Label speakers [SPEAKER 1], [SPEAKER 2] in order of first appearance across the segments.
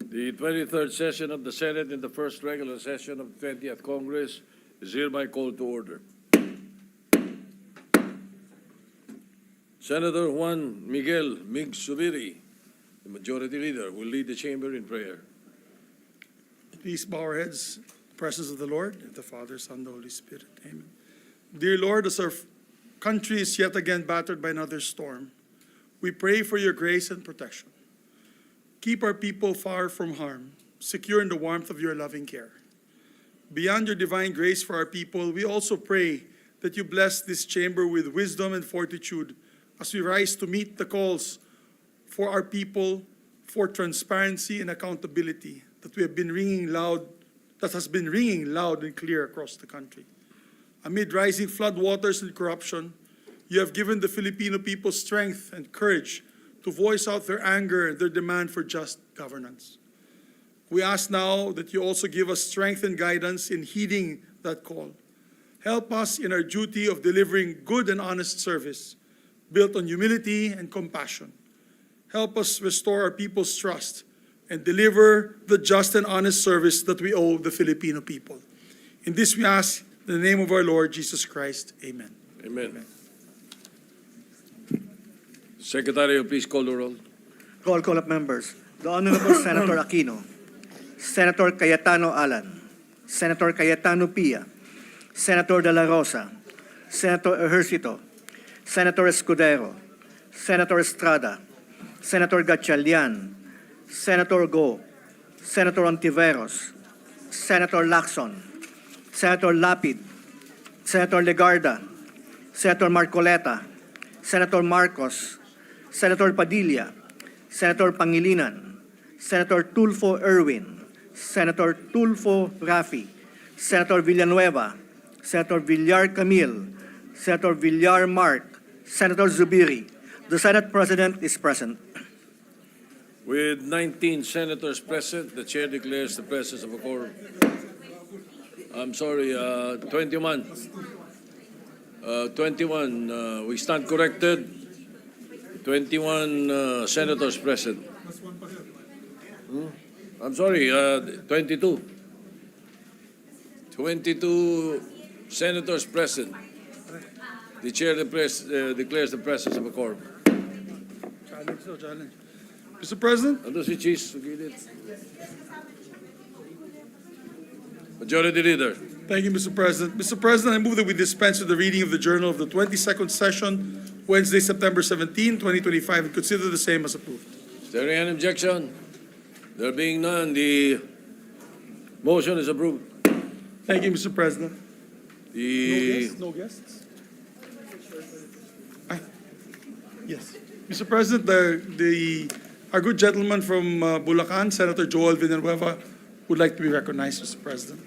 [SPEAKER 1] The 23rd session of the Senate in the first regular session of the 20th Congress is hereby called to order. Senator Juan Miguel Mig Zubiri, the Majority Leader, will lead the chamber in prayer.
[SPEAKER 2] Please bow our heads in the presence of the Lord, and the Father, Son, and the Holy Spirit. Amen. Dear Lord, as our country is yet again battered by another storm, we pray for your grace and protection. Keep our people far from harm, secure in the warmth of your loving care. Beyond your divine grace for our people, we also pray that you bless this chamber with wisdom and fortitude as we rise to meet the calls for our people for transparency and accountability that has been ringing loud and clear across the country. Amid rising floodwaters and corruption, you have given the Filipino people strength and courage to voice out their anger and their demand for just governance. We ask now that you also give us strength and guidance in heeding that call. Help us in our duty of delivering good and honest service, built on humility and compassion. Help us restore our people's trust and deliver the just and honest service that we owe the Filipino people. In this we ask in the name of our Lord Jesus Christ. Amen.
[SPEAKER 1] Amen. Secretary, please call the roll.
[SPEAKER 3] Call of members. The Honorable Senator Aquino, Senator Cayetano Alan, Senator Cayetano Pia, Senator De La Rosa, Senator Ejercito, Senator Escudero, Senator Estrada, Senator Gatchalian, Senator Go, Senator Ontiveros, Senator Lacson, Senator Lapid, Senator Legarda, Senator Marcoleta, Senator Marcos, Senator Padilla, Senator Pangilinan, Senator Tulfo Erwin, Senator Tulfo Rafi, Senator Villanueva, Senator Villar Camille, Senator Villar Mark, Senator Zubiri. The Senate President is present.
[SPEAKER 1] With 19 senators present, the chair declares the presence of a quorum. I'm sorry, 21. 21, we stand corrected. 21 senators present. I'm sorry, 22. 22 senators present. The chair declares the presence of a quorum.
[SPEAKER 2] Challenge. Mr. President,
[SPEAKER 1] Ando si Cheese, sugilid. Majority Leader.
[SPEAKER 2] thank you, Mr. President. Mr. President, I move that we dispense with the reading of the journal of the 22nd session, Wednesday, September 17, 2025, and consider the same as approved.
[SPEAKER 1] Is there any objection? There being none, the motion is approved.
[SPEAKER 2] Thank you, Mr. President. No guests? Yes. Mr. President, our good gentleman from Bulacan, Senator Joel Villanueva, would like to be recognized, Mr. President.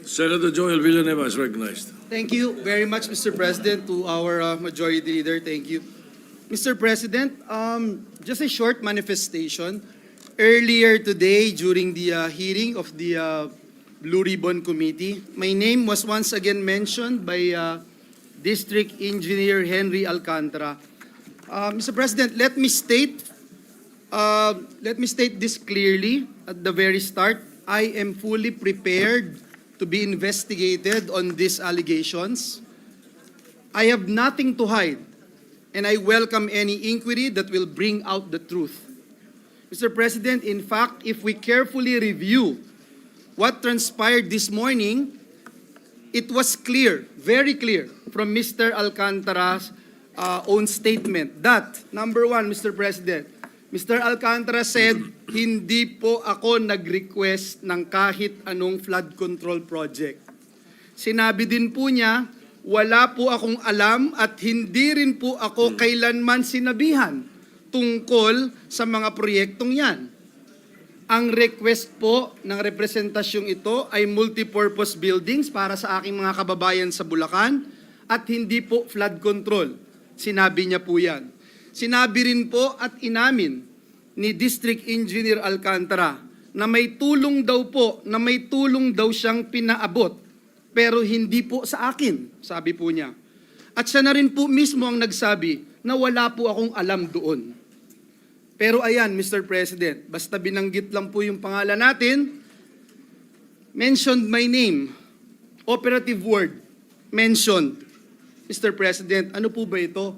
[SPEAKER 1] Senator Joel Villanueva is recognized.
[SPEAKER 4] Thank you very much, Mr. President, to our Majority Leader. Thank you. Mr. President, just a short manifestation. Earlier today, during the hearing of the Blue Ribbon Committee, my name was once again mentioned by District Engineer Henry Alcantara. Mr. President, let me state this clearly at the very start. I am fully prepared to be investigated on these allegations. I have nothing to hide, and I welcome any inquiry that will bring out the truth. Mr. President, in fact, if we carefully review what transpired this morning, it was clear, very clear, from Mr. Alcantara's own statement that, number one, Mr. President, Mr. Alcantara said, hindi po ako nag-request ng kahit anong flood control project. Sinabi din po niya, wala po akong alam at hindi rin po ako kailanman sinabihan tungkol sa mga proyektong yan. Ang request po ng representasyong ito ay multipurpose buildings para sa aking mga kababayan sa Bulacan at hindi po flood control. Sinabi niya po yan. Sinabi rin po at inamin ni District Engineer Alcantara na may tulong daw siyang pinaabot pero hindi po sa akin, sabi po niya. At siya na rin po mismo ang nagsabi na wala po akong alam doon. Pero ayan, Mr. President, basta binanggit lang po yung pangalan natin, mentioned my name, operative word, mentioned. Mr. President, ano po ba ito?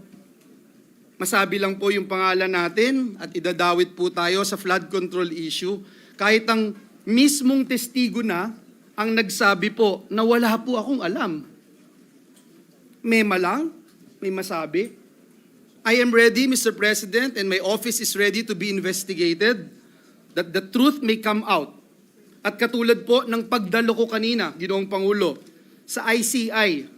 [SPEAKER 4] Masabi lang po yung pangalan natin at idadawit po tayo sa flood control issue. Kahit ang mismong testigo na ang nagsabi po na wala po akong alam. Mema lang, may masabi. I am ready, Mr. President, and my office is ready to be investigated, that the truth may come out. At katulad po ng pagdalo ko kanina, Ginoong Pangulo, sa ICI,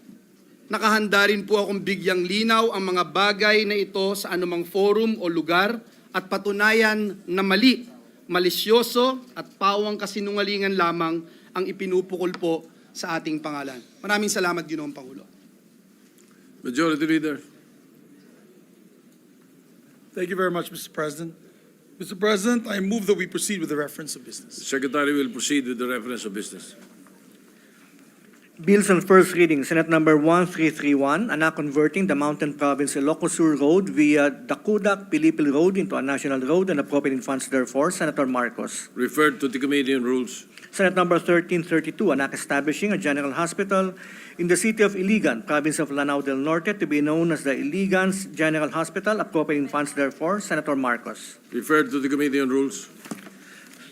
[SPEAKER 4] nakahanda rin po akong bigyang linaw ang mga bagay na ito sa anumang forum o lugar at patunayan na mali, malisyoso at pawang kasinungalingan lamang ang ipinupukol po sa ating pangalan. Maraming salamat, Ginoong Pangulo.
[SPEAKER 1] Majority Leader.
[SPEAKER 2] Thank you very much, Mr. President. Mr. President, I move that we proceed with the reference of
[SPEAKER 1] The
[SPEAKER 2] business.
[SPEAKER 1] Secretary will proceed with the reference of business.
[SPEAKER 3] Bills on first reading, Senate number 1331, an act converting the mountain province Ilocos Sur Road via Dakudak Pilipil Road into a national road and appropriating funds therefore. Senator Marcos.
[SPEAKER 1] Referred to the Committee on Rules.
[SPEAKER 3] Senate number 1332, an act establishing a general hospital in the city of Iligan, province of Lanao del Norte, to be known as the Iligan's General Hospital, appropriating funds therefore. Senator Marcos.
[SPEAKER 1] Referred to the Committee on Rules.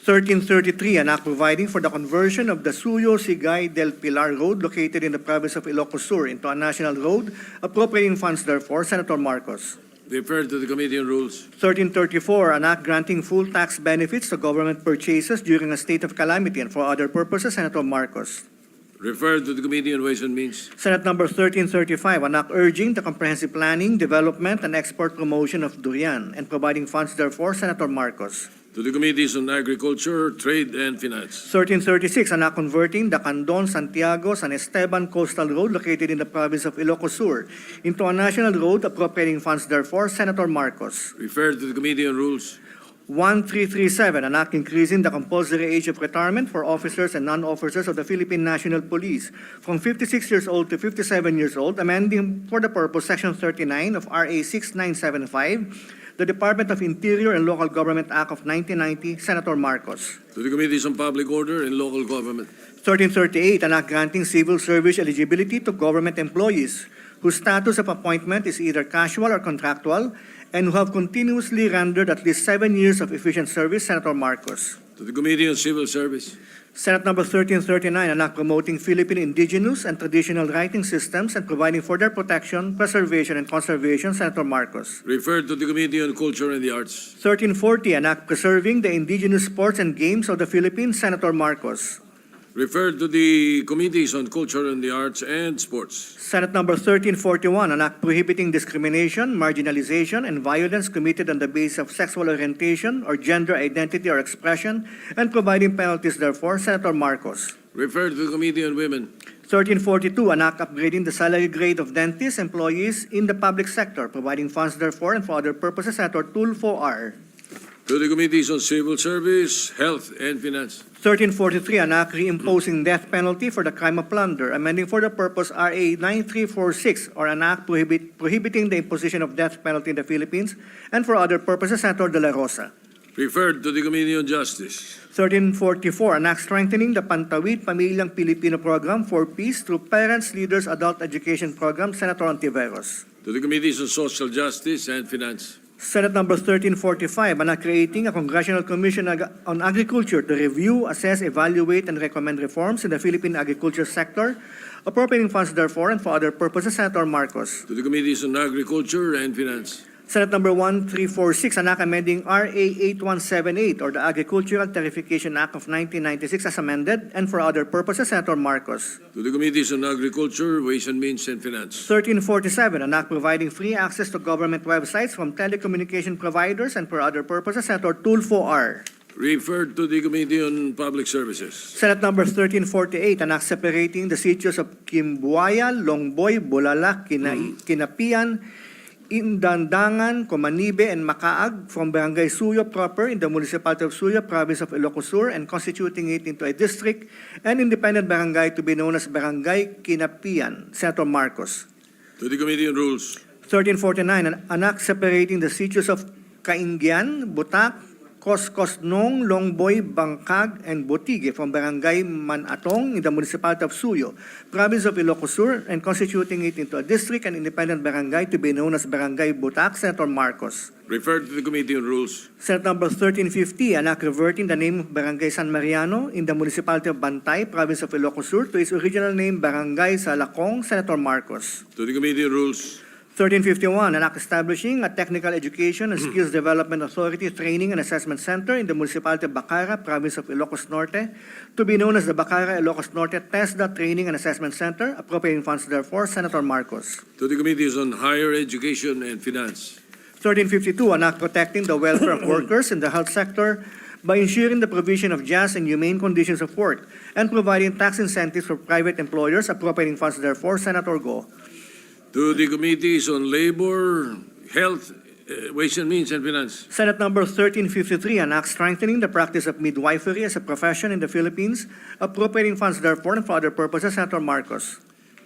[SPEAKER 3] 1333, an act providing for the conversion of the Suyo-Sigay del Pilar Road located in the province of Ilocos Sur into a national road, appropriating funds therefore. Senator Marcos.
[SPEAKER 1] Referred to the Committee on Rules.
[SPEAKER 3] 1334, an act granting full tax benefits to government purchases during a state of calamity and for other purposes. Senator Marcos.
[SPEAKER 1] Referred to the Committee on Ways and Means.
[SPEAKER 3] Senate number 1335, an act urging the comprehensive planning, development, and export promotion of durian and providing funds therefore. Senator Marcos.
[SPEAKER 1] To the Committees on Agriculture, Trade, and Finance.
[SPEAKER 3] 1336, an act converting the Candon, Santiago, San Esteban Coastal Road located in the province of Ilocos Sur into a national road, appropriating funds therefore. Senator Marcos.
[SPEAKER 1] Referred to the Committee on Rules.
[SPEAKER 3] 1337, an act increasing the compulsory age of retirement for officers and non-officers of the Philippine National Police from 56 years old to 57 years old, amending for the purpose Section 39 of RA 6975, the Department of Interior and Local Government Act of 1990. Senator Marcos.
[SPEAKER 1] To the Committees on Public Order and Local Government.
[SPEAKER 3] 1338, an act granting civil service eligibility to government employees whose status of appointment is either casual or contractual and who have continuously rendered at least 7 years of efficient service. Senator Marcos.
[SPEAKER 1] To the Committee on Civil Service.
[SPEAKER 3] Senate number 1339, an act promoting Philippine indigenous and traditional writing systems and providing for their protection, preservation, and conservation. Senator Marcos.
[SPEAKER 1] Referred to the Committee on Culture and the Arts.
[SPEAKER 3] 1340, an act preserving the indigenous sports and games of the Philippines. Senator Marcos.
[SPEAKER 1] Referred to the Committees on Culture and the Arts and Sports.
[SPEAKER 3] Senate number 1341, an act prohibiting discrimination, marginalization, and violence committed on the basis of sexual orientation or gender identity or expression, and providing penalties therefore. Senator Marcos.
[SPEAKER 1] Referred to the Committee on Women.
[SPEAKER 3] 1342, an act upgrading the salary grade of dentist employees in the public sector, providing funds therefore and for other purposes. Senator Tulfo R.
[SPEAKER 1] To the Committees on Civil Service, Health, and Finance.
[SPEAKER 3] 1343, an act reimposing death penalty for the crime of plunder, amending for the purpose RA 9346, or an act prohibiting the imposition of death penalty in the Philippines, and for other purposes. Senator De La Rosa.
[SPEAKER 1] Referred to the Committee on Justice.
[SPEAKER 3] 1344, an act strengthening the Pantawid Pamilyang Pilipino Program for Peace through Parents Leaders Adult Education Program. Senator Ontiveros.
[SPEAKER 1] To the Committees on Social Justice and Finance.
[SPEAKER 3] Senate number 1345, an act creating a Congressional Commission on Agriculture to review, assess, evaluate, and recommend reforms in the Philippine agriculture sector, appropriating funds therefore and for other purposes. Senator Marcos.
[SPEAKER 1] To the Committees on Agriculture and Finance.
[SPEAKER 3] Senate number 1346, an act amending RA 8178, or the Agricultural Tarification Act of 1996 as amended, and for other purposes. Senator Marcos.
[SPEAKER 1] To the Committees on Agriculture, Ways and Means, and Finance.
[SPEAKER 3] 1347, an act providing free access to government websites from telecommunication providers and for other purposes. Senator Tulfo R.
[SPEAKER 1] Referred to the Committee on Public Services.
[SPEAKER 3] Senate number 1348, an act separating the sitios of Kimbuaya, Longboy, Bulalak, Kinapian, Indandangan, Comanibe, and Makaag from Barangay Suyo proper in the municipality of Suyo, province of Ilocos Sur, and constituting it into a district and independent barangay to be known as Barangay Kinapian. Senator Marcos.
[SPEAKER 1] To the Committee on Rules.
[SPEAKER 3] 1349, an act separating the sitios of Kaingyan, Butak, Koskosnong, Longboy, Bangkag, and Botigue from Barangay Manatong in the municipality of Suyo, province of Ilocos Sur, and constituting it into a district and independent barangay to be known as Barangay Butak, Senator Marcos.
[SPEAKER 1] Referred to the Committee on Rules.
[SPEAKER 3] Senate number 1350, an act reverting the name of Barangay San Mariano in the municipality of Bantay, province of Ilocos Sur, to its original name Barangay Salacong, Senator Marcos.
[SPEAKER 1] To the Committee on Rules.
[SPEAKER 3] 1351, an act establishing a technical education and skills development authority training and assessment center in the municipality of Bacara, province of Ilocos Norte, to be known as the Bacara Ilocos Norte TESDA Training and Assessment Center, appropriating funds therefore, Senator Marcos.
[SPEAKER 1] To the Committees on Higher Education and Finance.
[SPEAKER 3] 1352, an act protecting the welfare of workers in the health sector by ensuring the provision of just and humane conditions of work and providing tax incentives for private employers, appropriating funds therefore, Senator Go.
[SPEAKER 1] To the Committees on Labor, Health, Ways and Means, and Finance.
[SPEAKER 3] Senate number 1353, an act strengthening the practice of midwifery as a profession in the Philippines, appropriating funds therefore and for other purposes, Senator Marcos.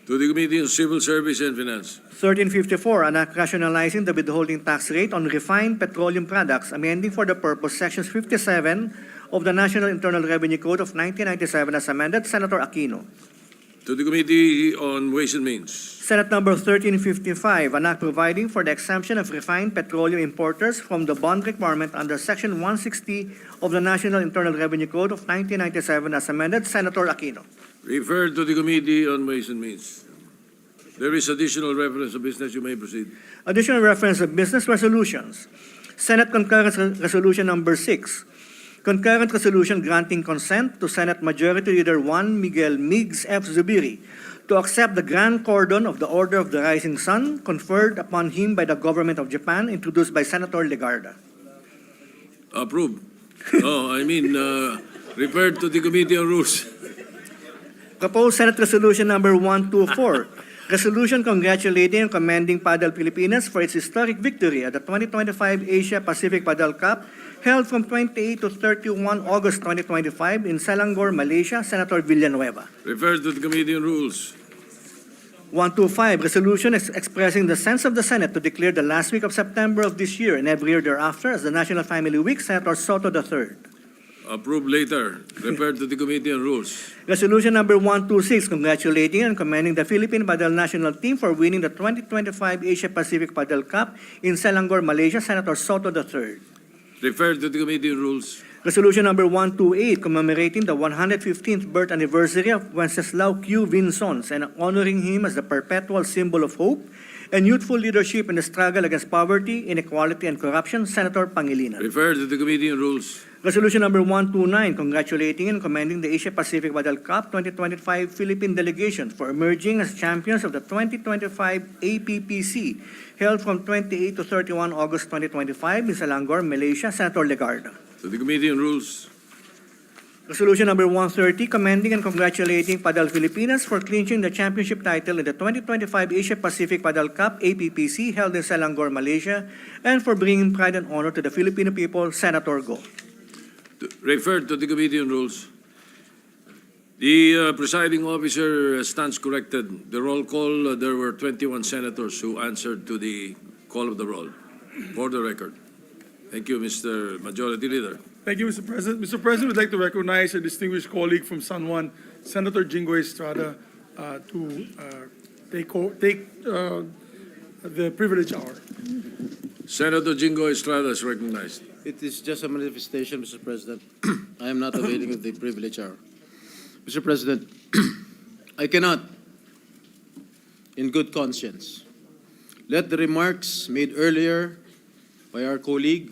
[SPEAKER 1] To the Committee on Civil Service and Finance.
[SPEAKER 3] 1354, an act rationalizing the withholding tax rate on refined petroleum products, amending for the purpose sections 57 of the National Internal Revenue Code of 1997 as amended, Senator Aquino.
[SPEAKER 1] To the Committee on Ways and Means.
[SPEAKER 3] Senate number 1355, an act providing for the exemption of refined petroleum importers from the bond requirement under Section 160 of the National Internal Revenue Code of 1997 as amended, Senator Aquino.
[SPEAKER 1] Referred to the Committee on Ways and Means. There is additional reference of business. You may proceed.
[SPEAKER 3] Additional reference of business resolutions. Senate Concurrent Resolution number 6. Concurrent resolution granting consent to Senate Majority Leader Juan Miguel Migs F. Zubiri to accept the Grand Cordon of the Order of the Rising Sun conferred upon him by the government of Japan, introduced by Senator Legarda.
[SPEAKER 1] Approved. Referred to the Committee on Rules.
[SPEAKER 3] Proposed Senate Resolution number 124. Resolution congratulating and commending Padel Pilipinas for its historic victory at the 2025 Asia Pacific Padel Cup held from 28 to 31 August 2025 in Selangor, Malaysia, Senator Villanueva.
[SPEAKER 1] Referred to the Committee on Rules.
[SPEAKER 3] 125, resolution expressing the sense of the Senate to declare the last week of September of this year and every year thereafter as the National Family Week, Senator Soto III.
[SPEAKER 1] Approved later. Referred to the Committee on Rules.
[SPEAKER 3] Resolution number 126, congratulating and commending the Philippine Padel national team for winning the 2025 Asia Pacific Padel Cup in Selangor, Malaysia, Senator Soto III.
[SPEAKER 1] Referred to the Committee on Rules.
[SPEAKER 3] Resolution number 128, commemorating the 115th birth anniversary of Wenceslao Q. Vinsons and honoring him as the perpetual symbol of hope and youthful leadership in the struggle against poverty, inequality, and corruption, Senator Pangilinan.
[SPEAKER 1] Referred to the Committee on Rules.
[SPEAKER 3] Resolution number 129, congratulating and commending the Asia Pacific Padel Cup 2025 Philippine delegation for emerging as champions of the 2025 APPC, held from 28 to 31 August 2025 in Selangor, Malaysia, Senator Legarda.
[SPEAKER 1] To the Committee on Rules.
[SPEAKER 3] Resolution number 130, commending and congratulating Padel Filipinas for clinching the championship title in the 2025 Asia Pacific Padel Cup APPC held in Selangor, Malaysia, and for bringing pride and honor to the Filipino people, Senator Go.
[SPEAKER 1] Referred to the Committee on Rules. The presiding officer stands corrected. The roll call, there were 21 senators who answered to the call of the roll. For the record. Thank you, Mr. Majority Leader.
[SPEAKER 2] Thank you, Mr. President. Mr. President, we'd like to recognize a distinguished colleague from San Juan, Senator Jingo Estrada, to take the privilege hour.
[SPEAKER 1] Senator Jingo Estrada is recognized.
[SPEAKER 5] It is just a manifestation, Mr. President. I am not availing of the privilege hour. Mr. President, I cannot, in good conscience, let the remarks made earlier by our colleague,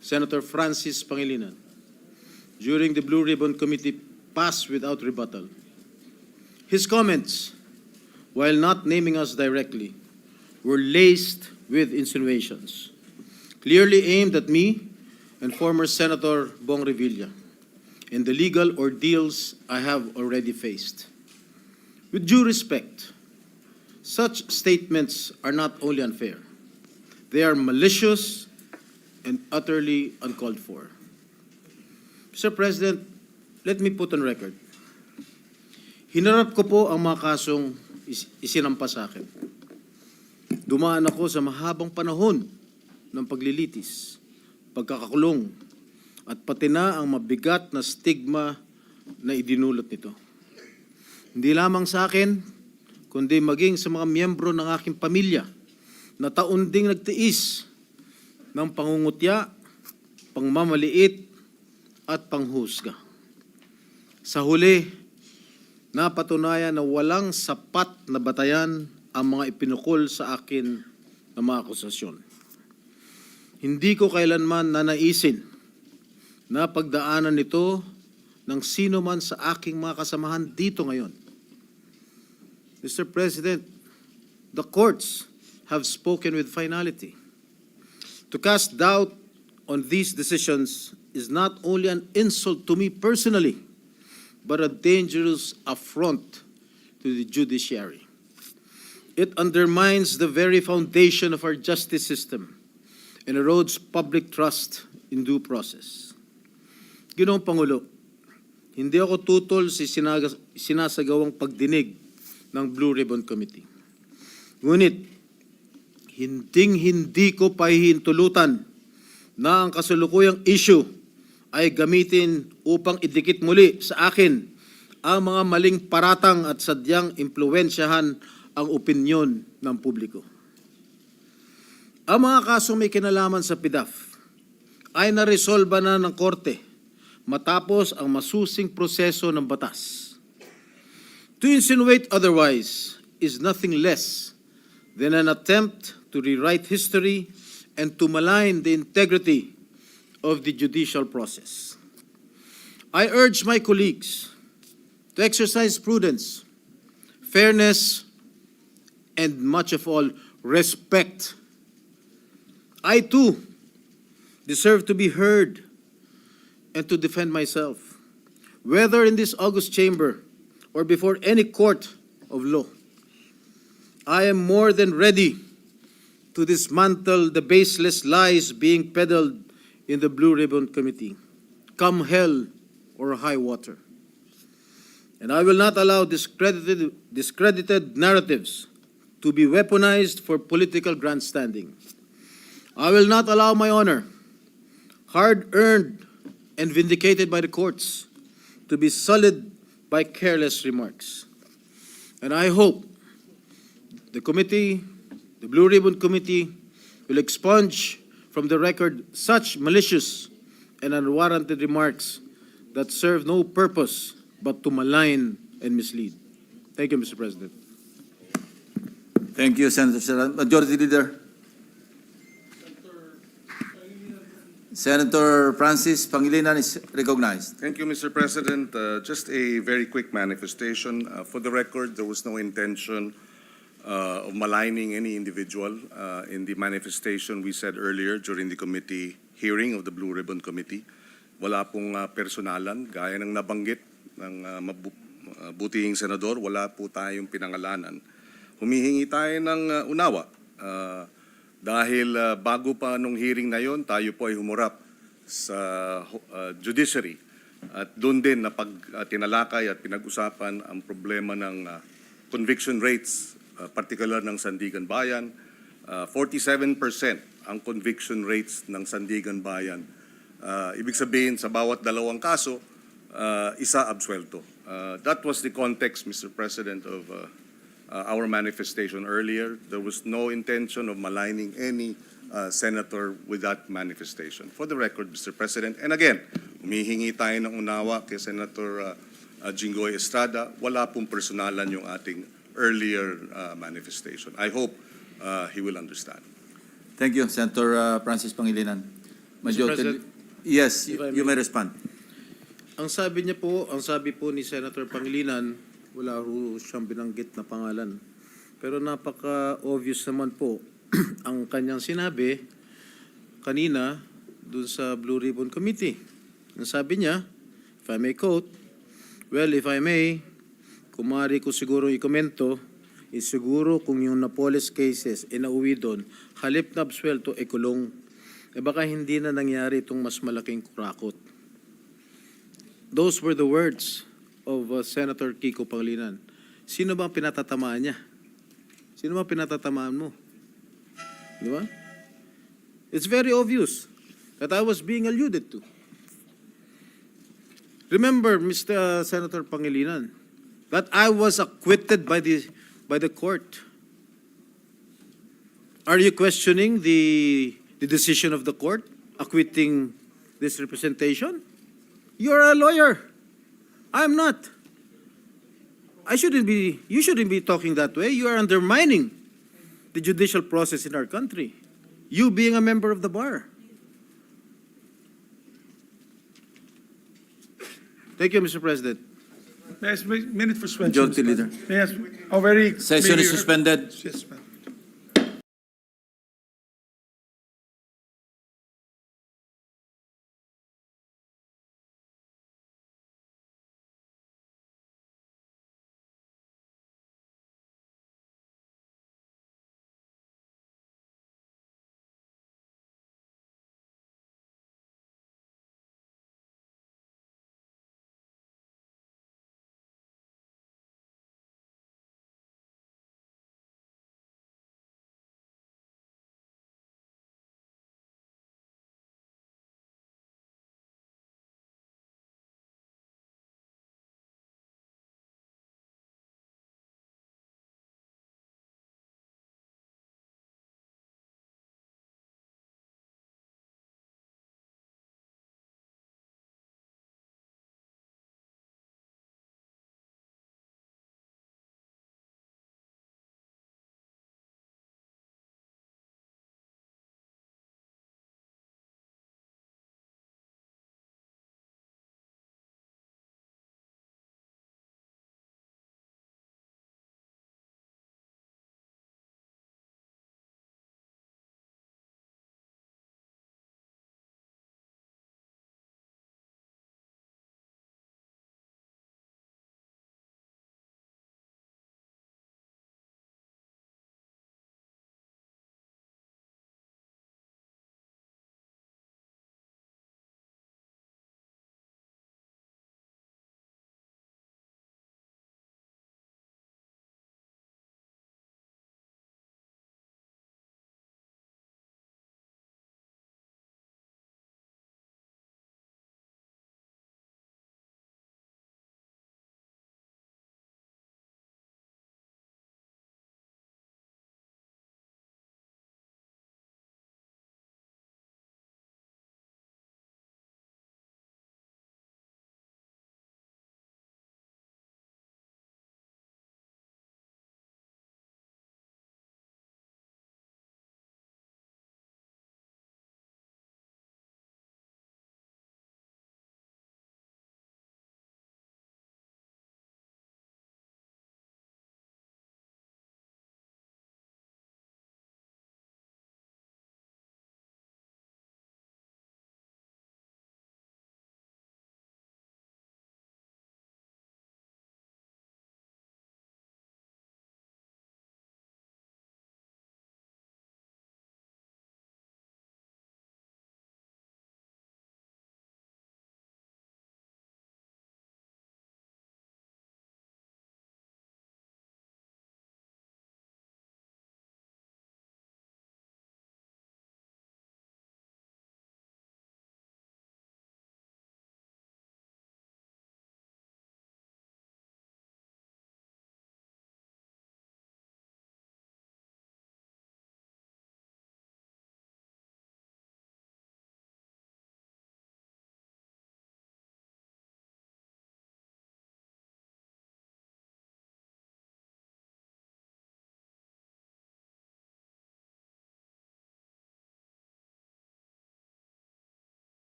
[SPEAKER 5] Senator Francis Pangilinan, during the Blue Ribbon Committee pass without rebuttal. His comments, while not naming us directly, were laced with insinuations, clearly aimed at me and former Senator Bong Revilla, and the legal ordeals I have already faced. With due respect, such statements are not only unfair, they are malicious and utterly uncalled for. Mr. President, let me put on record. Hinarap ko po ang mga kasong isinampa sa akin. Dumaan ako sa mahabang panahon ng paglilitis pagkakakulong, at pati na ang mabigat na stigma na idinulot nito. Hindi lamang sa akin, kundi maging sa mga miyembro ng aking pamilya na taon ding nagtiis ng pangungutya, pangmamaliit, at panghusga. Sa huli, napatunayan na walang sapat na batayan ang mga ipinukol sa akin na mga akusasyon. Hindi ko kailanman nanaisin na pagdaanan nito ng sino man sa aking mga kasamahan dito ngayon. Mr. President, the courts have spoken with finality. To cast doubt on these decisions is not only an insult to me personally, but a dangerous affront to the judiciary. It undermines the very foundation of our justice system and erodes public trust in due process. Ginoong Pangulo, hindi ako tutol sa sinasagawang pagdinig ng Blue Ribbon Committee. Ngunit, hindi ko pahihintulutan na ang kasalukuyang issue ay gamitin upang idikit muli sa akin ang mga maling paratang at sadyang impluwensyahan ang opinyon ng publiko. Ang mga kasong may kinalaman sa PDAF ay naresolba na ng korte matapos ang masusing proseso ng batas. To insinuate otherwise is nothing less than an attempt to rewrite history and to malign the integrity of the judicial process. I urge my colleagues to exercise prudence, fairness, and much of all, respect. I too deserve to be heard and to defend myself, whether in this august chamber or before any court of law. I am more than ready to dismantle the baseless lies being peddled in the Blue Ribbon Committee, come hell or high water. And I will not allow discredited narratives to be weaponized for political grandstanding. I will not allow my honor, hard-earned and vindicated by the courts, to be sullied by careless remarks. And I hope the committee, the Blue Ribbon Committee, will expunge from the record such malicious and unwarranted remarks that serve no purpose but to malign and mislead. Thank you, Mr. President.
[SPEAKER 6] Thank you, Senator Estrada. Majority Leader. Senator Francis Pangilinan is recognized.
[SPEAKER 7] Thank you, Mr. President. Just a very quick manifestation. For the record, there was no intention of maligning any individual. In the manifestation we said earlier during the committee hearing of the Blue Ribbon Committee, wala pong personalan. Gaya ng nabanggit ng butihing senador, wala po tayong pinangalanan. Humihingi tayo ng unawa. Dahil bago pa nung hearing na yon, tayo po ay humurap sa judiciary. At doon din na tinalakay at pinag-usapan ang problema ng conviction rates, particular ng Sandigan Bayan. 47% ang conviction rates ng Sandigan Bayan. Ibig sabihin, sa bawat dalawang kaso, isa absuelto. That was the context, Mr. President, of our manifestation earlier. There was no intention of maligning any senator with that manifestation. For the record, Mr. President, and again, humihingi tayo ng unawa kay Senator Jinggoy Estrada. Wala pong personalan yung ating earlier manifestation. I hope he will understand.
[SPEAKER 6] Thank you, Senator Francis Pangilinan.
[SPEAKER 5] President,
[SPEAKER 6] yes,
[SPEAKER 5] if I
[SPEAKER 6] you may respond.
[SPEAKER 5] Ang sabi po ni Senator Pangilinan, wala ho siyang binanggit na pangalan. Pero napaka-obvious naman po ang kanyang sinabi kanina dun sa Blue Ribbon Committee. Ang sabi niya, if I may quote, well, if I may, kung maaari ko siguro ikomento, siguro kung yung Napoles cases inauwi doon, halip na absuelto, kulong, baka hindi na nangyari itong mas malaking kurakot. Those were the words of Senator Kiko Pangilinan. Sino ba ang pinatatamaan niya? Sino ba ang pinatatamaan mo? Di ba? It's very obvious. that I was being alluded to. Remember, Mr. Senator Pangilinan, that I was acquitted by the court. Are you questioning the decision of the court acquitting this representation? You're a lawyer. I'm not. You shouldn't be talking that way. You are undermining the judicial process in our country. You being a member of the bar. Thank you, Mr. President.
[SPEAKER 2] May I ask a minute for suspension?
[SPEAKER 6] Majority Leader.
[SPEAKER 2] May I ask, oh, very.
[SPEAKER 6] Session is suspended.
[SPEAKER 2] Yes, ma'am.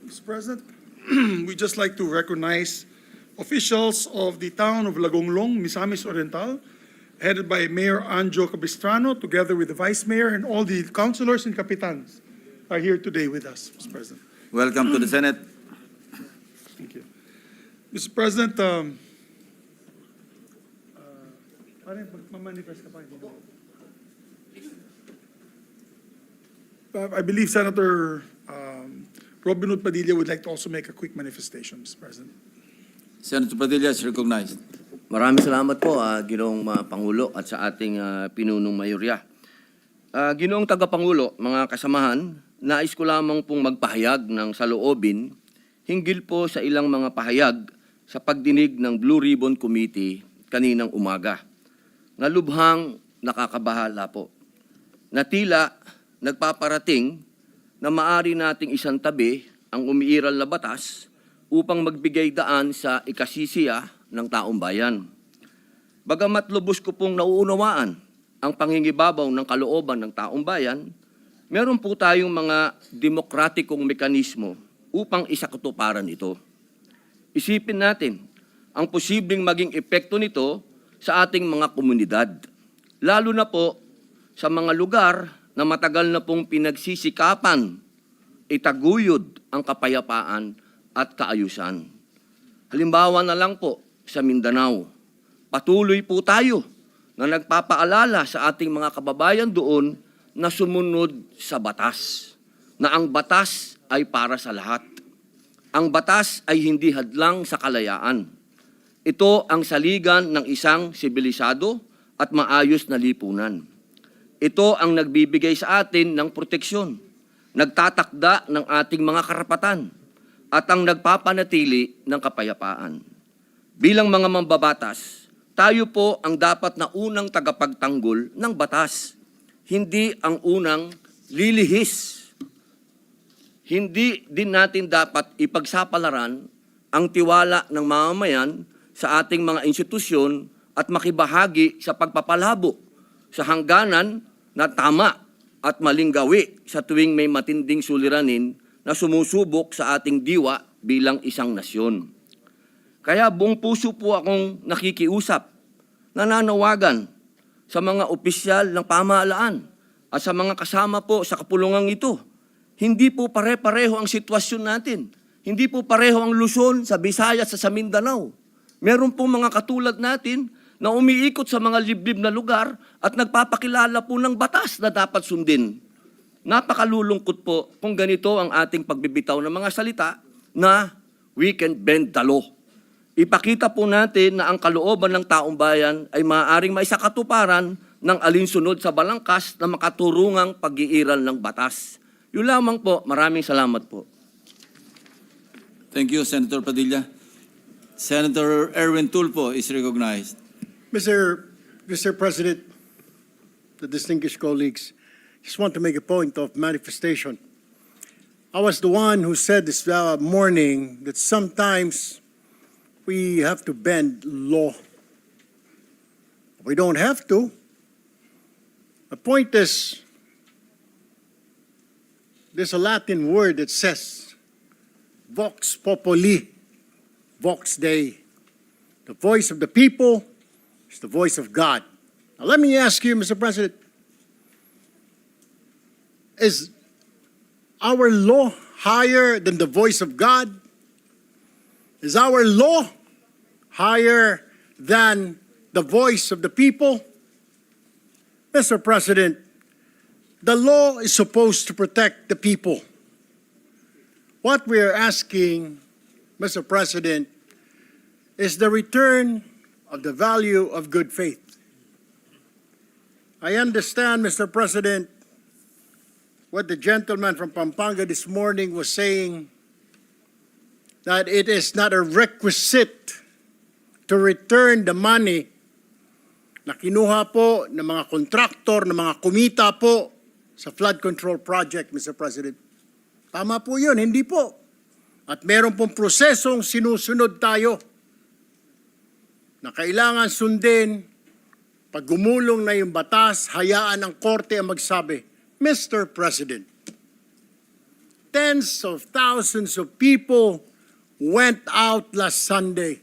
[SPEAKER 2] Mr. President, we just like to recognize officials of the town of Lagonglong, Misamis Oriental, headed by Mayor Anjo Capistrano, together with the Vice Mayor and all the councilors and capitans are here today with us, Mr. President.
[SPEAKER 6] Welcome to the Senate.
[SPEAKER 2] Thank you. Mr. President, magmamanifest ka pa, hindi mo. I believe Senator Robin Hood Padilla would like to also make a quick manifestation, Mr. President.
[SPEAKER 6] Senator Padilla is recognized.
[SPEAKER 8] Maraming salamat po, Ginoong Pangulo at sa ating pinunong mayorya. Ginoong Tagapangulo, mga kasamahan, nais ko lamang pong magpahayag ng saloobin hinggil po sa ilang mga pahayag sa pagdinig ng Blue Ribbon Committee kaninang umaga. Nalubhang nakakabahala po. Na tila nagpaparating na maari nating isang tabi ang umiiral na batas upang magbigay daan sa ikasisiya ng taong bayan. Bagamat lubos ko pong nauunawaan ang pangingibabaw ng kalooban ng taong bayan, meron po tayong mga demokratikong mekanismo upang isakatuparan ito. Isipin natin ang posibleng maging epekto nito sa ating mga komunidad, lalo na po sa mga lugar na matagal na pong pinagsisikapan itaguyod ang kapayapaan at kaayusan. Halimbawa na lang po sa Mindanao, patuloy po tayo na nagpapaalala sa ating mga kababayan doon na sumunod sa batas, na ang batas ay para sa lahat. Ang batas ay hindi hadlang sa kalayaan. Ito ang saligan ng isang sibilisado at maayos na lipunan. Ito ang nagbibigay sa atin ng proteksyon, nagtatakda ng ating mga karapatan, at ang nagpapanatili ng kapayapaan. Bilang mga mambabatas, tayo po ang dapat na unang tagapagtanggol ng batas, hindi ang unang lilihis. Hindi din natin dapat ipagsapalaran ang tiwala ng mamamayan sa ating mga institusyon at makibahagi sa pagpapalabo sa hangganan na tama at maling gawi sa tuwing may matinding suliranin na sumusubok sa ating diwa bilang isang nasyon. Kaya buong puso po akong nakikiusap, nananawagan sa mga opisyal ng pamahalaan at sa mga kasama po sa kapulungang ito. Hindi po pare-pareho ang sitwasyon natin. Hindi po pareho ang Luzon sa Visayas at sa Mindanao. Meron po mga katulad natin na umiikot sa mga liblib na lugar at nagpapakilala po ng batas na dapat sundin. Napakalulungkot po kung ganito ang ating pagbibitaw ng mga salita na we can bend the law. Ipakita po natin na ang kalooban ng taong bayan ay maaaring maisakatuparan ng alinsunod sa balangkas na makaturungang pag-iiral ng batas. Yun lamang po. Maraming salamat po.
[SPEAKER 6] Thank you, Senator Padilla. Senator Erwin Tulfo is recognized.
[SPEAKER 9] Mr. President, the distinguished colleagues, just want to make a point of manifestation. I was the one who said this morning that sometimes we have to bend law. We don't have to. The point is, there's a Latin word that says, vox populi, vox Dei. The voice of the people is the voice of God. Now let me ask you, Mr. President, is our law higher than the voice of God? Is our law higher than the voice of the people? Mr. President, the law is supposed to protect the people. What we are asking, Mr. President, is the return of the value of good faith. I understand, Mr. President, what the gentleman from Pampanga this morning was saying, that it is not a requisite to return the money na kinuha po ng mga kontraktor, ng mga kumita po sa flood control project, Mr. President. Tama po yun, hindi po. At meron pong prosesong sinusunod tayo na kailangan sundin. Pag gumulong na yung batas, hayaan ang korte ang magsabi, Mr. President, tens of thousands of people went out last Sunday.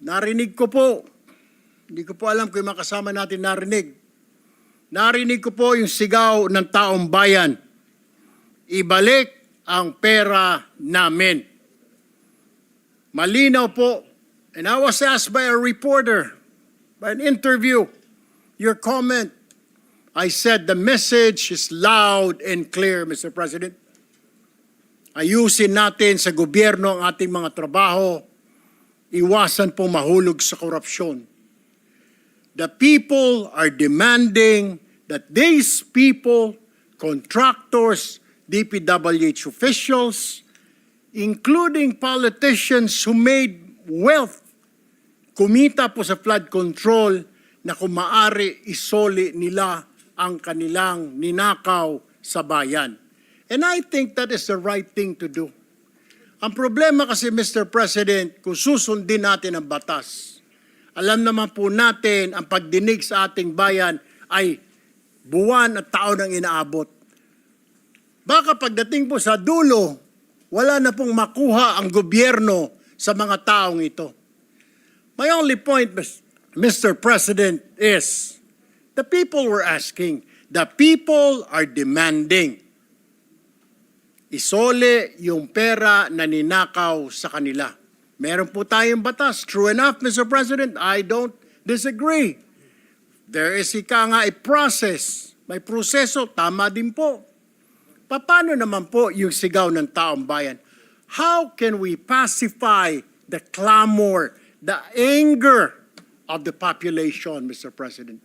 [SPEAKER 9] Narinig ko po, hindi ko po alam kung yung mga kasama natin narinig. Narinig ko po yung sigaw ng taong bayan. Ibalik ang pera namin. Malinaw po. And I was asked by a reporter, by an interview, your comment. I said the message is loud and clear, Mr. President. Ayusin natin sa gobyerno ang ating mga trabaho. Iwasan po mahulog sa korupsyon. The people are demanding that these people, contractors, DPWH officials, including politicians who made wealth, kumita po sa flood control, na kung maaari isoli nila ang kanilang ninakaw sa bayan. And I think that is the right thing to do. Ang problema kasi, Mr. President, kung susundin natin ang batas, alam naman po natin ang pagdinig sa ating bayan ay buwan at taon ang inaabot. Baka pagdating po sa dulo, wala na pong makuha ang gobyerno sa mga taong ito. My only point, Mr. President, is the people were asking, the people are demanding. Isole yung pera na ninakaw sa kanila. Meron po tayong batas. True enough, Mr. President, I don't disagree. There is a process. May proseso, tama din po. Paano naman po yung sigaw ng taong bayan? How can we pacify the clamor, the anger of the population, Mr. President?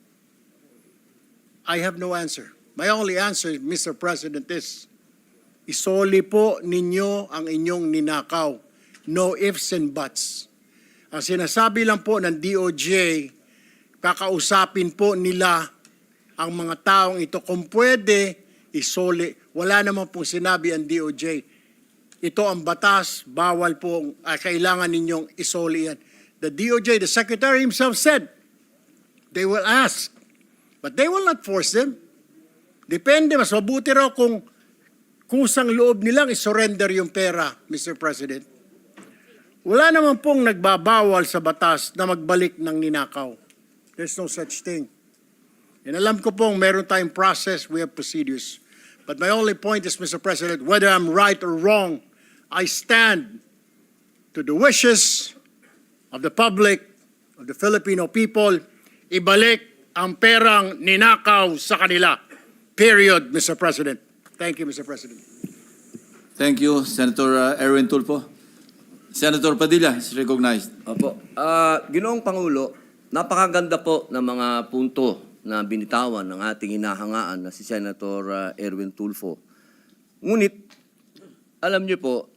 [SPEAKER 9] I have no answer. My only answer, Mr. President, is isoli po ninyo ang inyong ninakaw. No ifs and buts. Ang sinasabi lang po ng DOJ, kakausapin po nila ang mga taong ito. Kung pwede, isoli. Wala naman pong sinabi ang DOJ. Ito ang batas, bawal po, kailangan ninyong isoli yan. The DOJ, the Secretary himself said, they will ask, but they will not force them. Depende, mas mabuti raw kung kusang loob nilang isurrender yung pera, Mr. President. Wala naman pong nagbabawal sa batas na magbalik ng ninakaw. There's no such thing. And alam ko pong meron tayong process, we have procedures. But my only point is, Mr. President, whether I'm right or wrong, I stand to the wishes of the public, of the Filipino people, ibalik ang perang ninakaw sa kanila. Period, Mr. President. Thank you, Mr. President.
[SPEAKER 6] Thank you, Senator Erwin Tulfo. Senator Padilla is recognized.
[SPEAKER 8] Opo. Ginoong Pangulo, napakaganda po ng mga punto na binitawan ng ating hinahangaan na si Senator Erwin Tulfo. Ngunit, alam niyo po,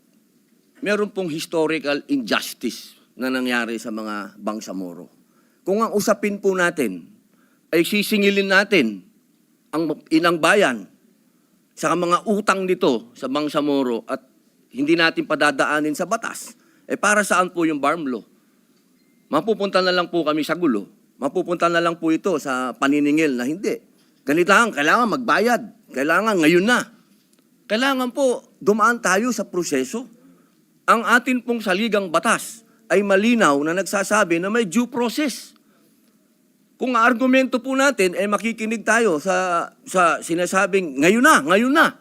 [SPEAKER 8] meron pong historical injustice na nangyari sa mga Bangsamoro. Kung ang usapin po natin ay sisingilin natin ang inang bayan sa mga utang nito sa Bangsamoro at hindi natin padadaanin sa batas, para saan po yung BARM law? Mapupunta na lang po kami sa gulo. Mapupunta na lang po ito sa paniningil na hindi. Kailangan magbayad. Kailangan ngayon na. Kailangan po dumaan tayo sa proseso. Ang atin pong saligang batas ay malinaw na nagsasabi na may due process. Kung argumento po natin, makikinig tayo sa sinasabing, ngayon na.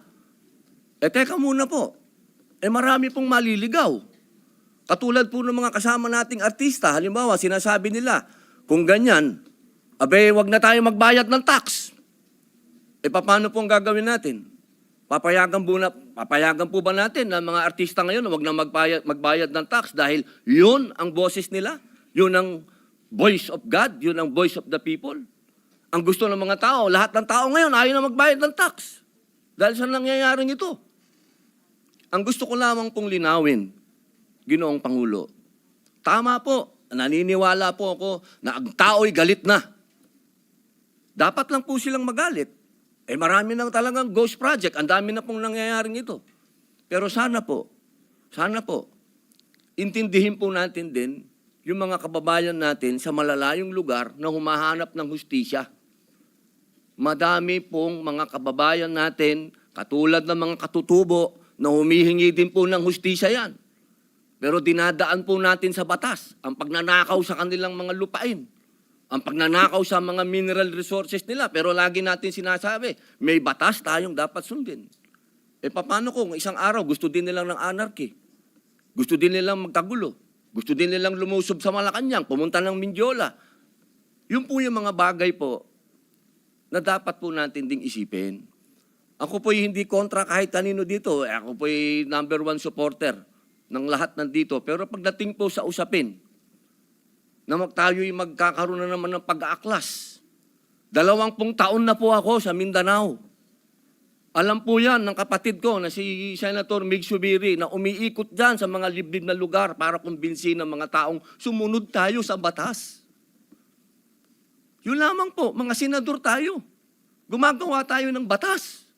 [SPEAKER 8] Teka muna po. Marami pong maliligaw. Katulad po ng mga kasama nating artista, halimbawa, sinasabi nila, kung ganyan, wag na tayo magbayad ng tax. Paano po ang gagawin natin? Papayagan po ba natin na mga artista ngayon na wag na magbayad ng tax dahil yun ang boses nila? Yun ang voice of God? Yun ang voice of the people? Ang gusto ng mga tao, lahat ng tao ngayon ayaw na magbayad ng tax. Dahil sa nangyayaring ito. Ang gusto ko lamang pong linawin, Ginoong Pangulo, tama po, naniniwala po ako na ang tao'y galit na. Dapat lang po silang magalit. Marami nang talagang ghost project, ang dami na pong nangyayaring ito. Pero sana po, intindihin po natin din yung mga kababayan natin sa malalayong lugar na humahanap ng hustisya. Madami pong mga kababayan natin Katulad ng mga katutubo na humihingi din po ng hustisya yan. Pero dinadaan po natin sa batas ang pagnanakaw sa kanilang mga lupain, ang pagnanakaw sa mga mineral resources nila. Pero lagi natin sinasabi, may batas tayong dapat sundin. E paano kung isang araw gusto din nilang ng anarchy? Gusto din nilang magkagulo? Gusto din nilang lumusob sa Malacanang, pumunta ng Mindiola? Yun po yung mga bagay po na dapat po natin ding isipin. Ako po'y hindi kontra kahit kanino dito. Ako po'y number 1 supporter ng lahat nandito. Pero pagdating po sa usapin, na tayo'y magkakaroon na naman ng pag-aaklas. 20 taon na po ako sa Mindanao. Alam po yan ng kapatid ko na si Senator Zubiri na umiikot dyan sa mga liblib na lugar para kumbinsin ng mga taong sumunod tayo sa batas. Yun lamang po, mga senador tayo. Gumagawa tayo ng batas.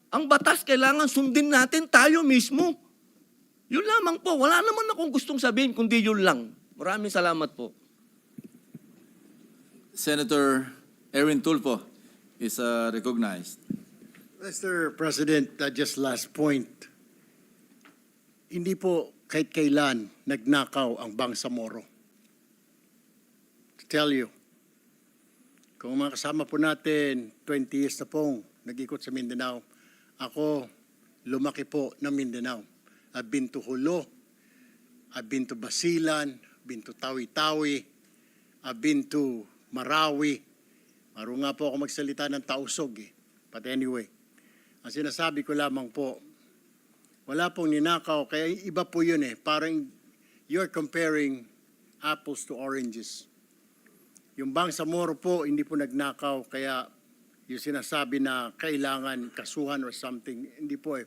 [SPEAKER 8] Ang batas kailangan sundin natin tayo mismo. Yun lamang po. Wala naman akong gustong sabihin kundi yun lang. Maraming salamat po.
[SPEAKER 6] Senator Erwin Tulfo is recognized.
[SPEAKER 9] Mr. President, just last point. Hindi po kahit kailan nagnakaw ang Bangsamoro. To tell you, kung mga kasama po natin, 20 years na pong nag-ikot sa Mindanao, ako lumaki po ng Mindanao. I've been to Hulo, I've been to Basilan, I've been to Tawi-Tawi, I've been to Marawi. Marunong nga po ako magsalita ng Tausog eh. But anyway, ang sinasabi ko lamang po, wala pong ninakaw, kaya iba po yun eh. Parang you're comparing apples to oranges. Yung Bangsamoro po, hindi po nagnakaw, kaya yung sinasabi na kailangan kasuhan or something, hindi po eh.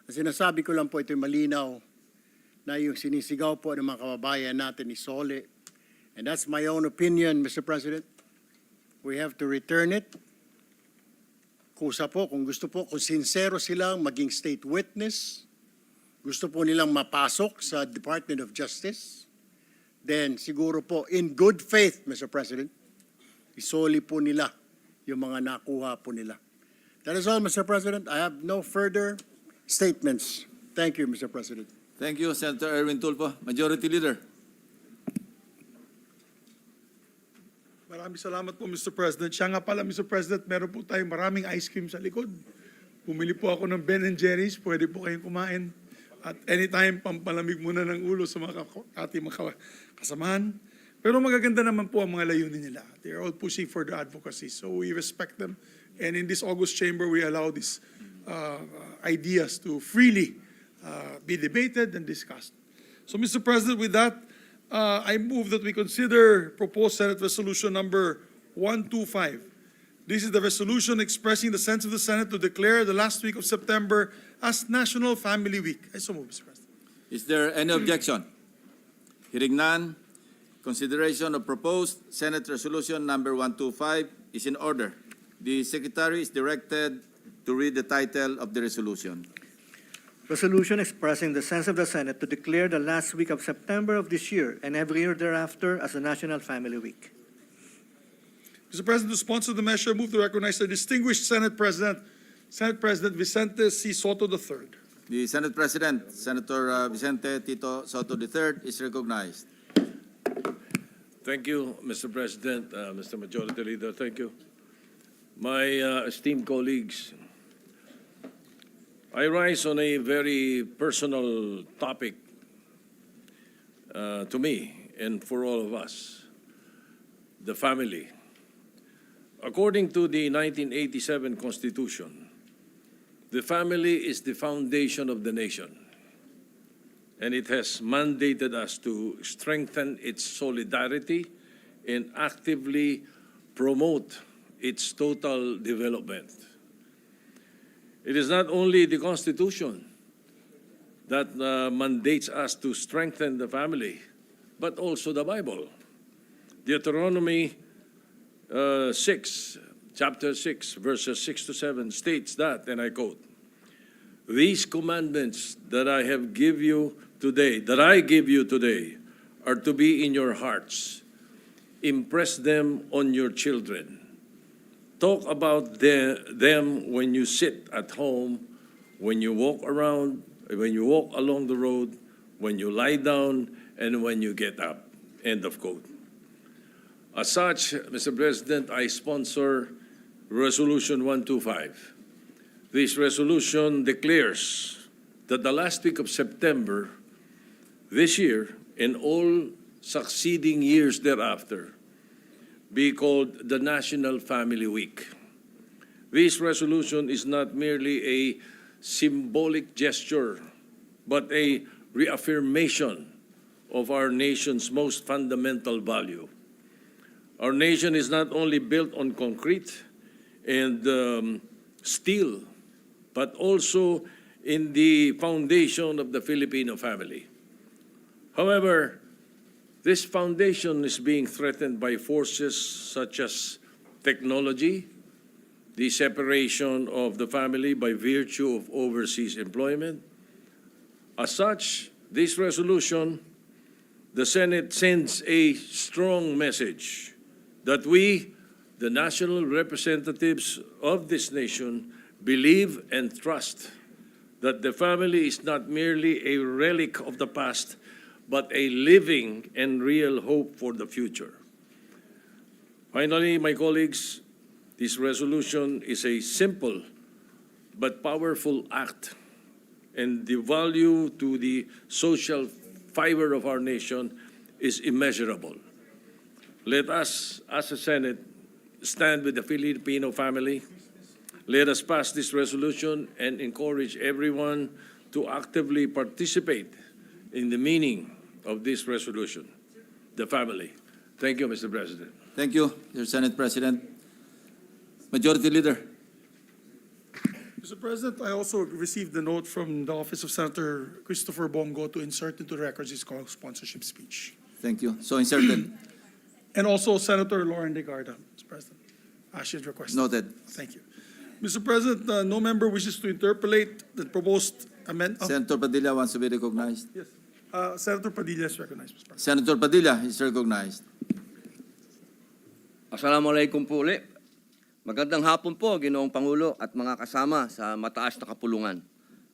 [SPEAKER 9] Ang sinasabi ko lang po, ito'y malinaw na yung sinisigaw po ng mga kababayan natin ni Sole. And that's my own opinion, Mr. President. We have to return it. Kusa po, kung gusto po, kung sincero silang maging state witness, gusto po nilang mapasok sa Department of Justice, then siguro po, in good faith, Mr. President, isoli po nila yung mga nakuha po nila. That is all, Mr. President. I have no further statements. Thank you, Mr. President.
[SPEAKER 6] Thank you, Senator Erwin Tulfo. Majority Leader.
[SPEAKER 2] Maraming salamat po, Mr. President. Siya nga pala, Mr. President, meron po tayong maraming ice cream sa likod. Bumili po ako ng Ben & Jerry's. Pwede po kayong kumain. At anytime, pampalamig muna ng ulo sa ating mga kasamahan. Pero magaganda naman po ang mga layunin nila. They are all pushing for the advocacy. So we respect them. And in this August chamber, we allow these ideas to freely be debated and discussed. So, Mr. President, with that, I move that we consider proposed Senate Resolution number 125. This is the resolution expressing the sense of the Senate to declare the last week of September as National Family Week. I so move, Mr. President.
[SPEAKER 6] Is there any objection? Hearing none, consideration of proposed Senate Resolution number 125 is in order. The Secretary is directed to read the title of the resolution.
[SPEAKER 3] Resolution expressing the sense of the Senate to declare the last week of September of this year and every year thereafter as a National Family Week.
[SPEAKER 2] Mr. President, to sponsor the measure, move to recognize the distinguished Senate President Vicente C. Soto III.
[SPEAKER 6] The Senate President, Senator Vicente Tito Soto III, is recognized.
[SPEAKER 1] Thank you, Mr. President, Mr. Majority Leader, thank you. My esteemed colleagues, I rise on a very personal topic to me and for all of us, the family. According to the 1987 Constitution, the family is the foundation of the nation, and it has mandated us to strengthen its solidarity and actively promote its total development. It is not only the Constitution that mandates us to strengthen the family, but also the Bible. Deuteronomy 6, chapter 6, verses 6 to 7 states that, and I quote, "These commandments that I give you today, are to be in your hearts. Impress them on your children. Talk about them when you sit at home, when you walk around, when you walk along the road, when you lie down, and when you get up. End of quote. As such, Mr. President, I sponsor Resolution 125. This resolution declares that the last week of September this year and all succeeding years thereafter be called the National Family Week. This resolution is not merely a symbolic gesture, but a reaffirmation of our nation's most fundamental value. Our nation is not only built on concrete and steel, but also in the foundation of the Filipino family. However, this foundation is being threatened by forces such as technology, the separation of the family by virtue of overseas employment. As such, this resolution, the Senate sends a strong message that we, the national representatives of this nation, believe and trust that the family is not merely a relic of the past, but a living and real hope for the future. Finally, my colleagues, this resolution is a simple but powerful act, and the value to the social fiber of our nation is immeasurable. Let us, as a Senate, stand with the Filipino family. Let us pass this resolution and encourage everyone to actively participate in the meaning of this resolution, the family. Thank you, Mr. President.
[SPEAKER 6] Thank you, Mr. Senate President. Majority Leader.
[SPEAKER 2] Mr. President, I also received a note from the office of Senator Christopher Bongo to insert into the records his sponsorship speech.
[SPEAKER 6] Thank you. So inserted.
[SPEAKER 2] And also Senator Lauren De Garda, Mr. President. As she has requested.
[SPEAKER 6] Noted.
[SPEAKER 2] Thank you. Mr. President, no member wishes to interpolate the proposed amendment.
[SPEAKER 6] Senator Padilla wants to be recognized.
[SPEAKER 2] Yes. Senator Padilla is recognized, Mr. President.
[SPEAKER 6] Senator Padilla is recognized.
[SPEAKER 8] Assalamualaikum po ulit. Magandang hapon po, Ginoong Pangulo at mga kasama sa mataas na kapulungan.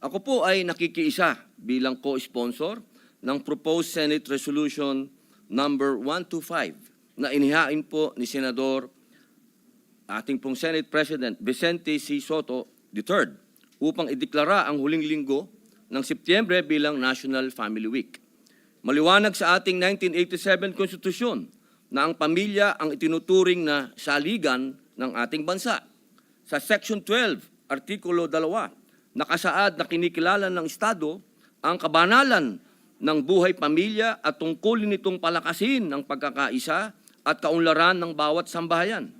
[SPEAKER 8] Ako po ay nakikiisa bilang co-sponsor ng proposed Senate Resolution number 125 na inihain po ni Senador ating pong Senate President Vicente C. Soto III upang ideklara ang huling linggo ng Setyembre bilang National Family Week. Maliwanag sa ating 1987 Konstitusyon na ang pamilya ang itinuturing na saligan ng ating bansa. Sa Section 12, Artikulo 2, nakasaad na kinikilala ng Estado ang kabanalan ng buhay pamilya at tungkulin nitong palakasin ng pagkakaisa at kaunlaran ng bawat sambahayan.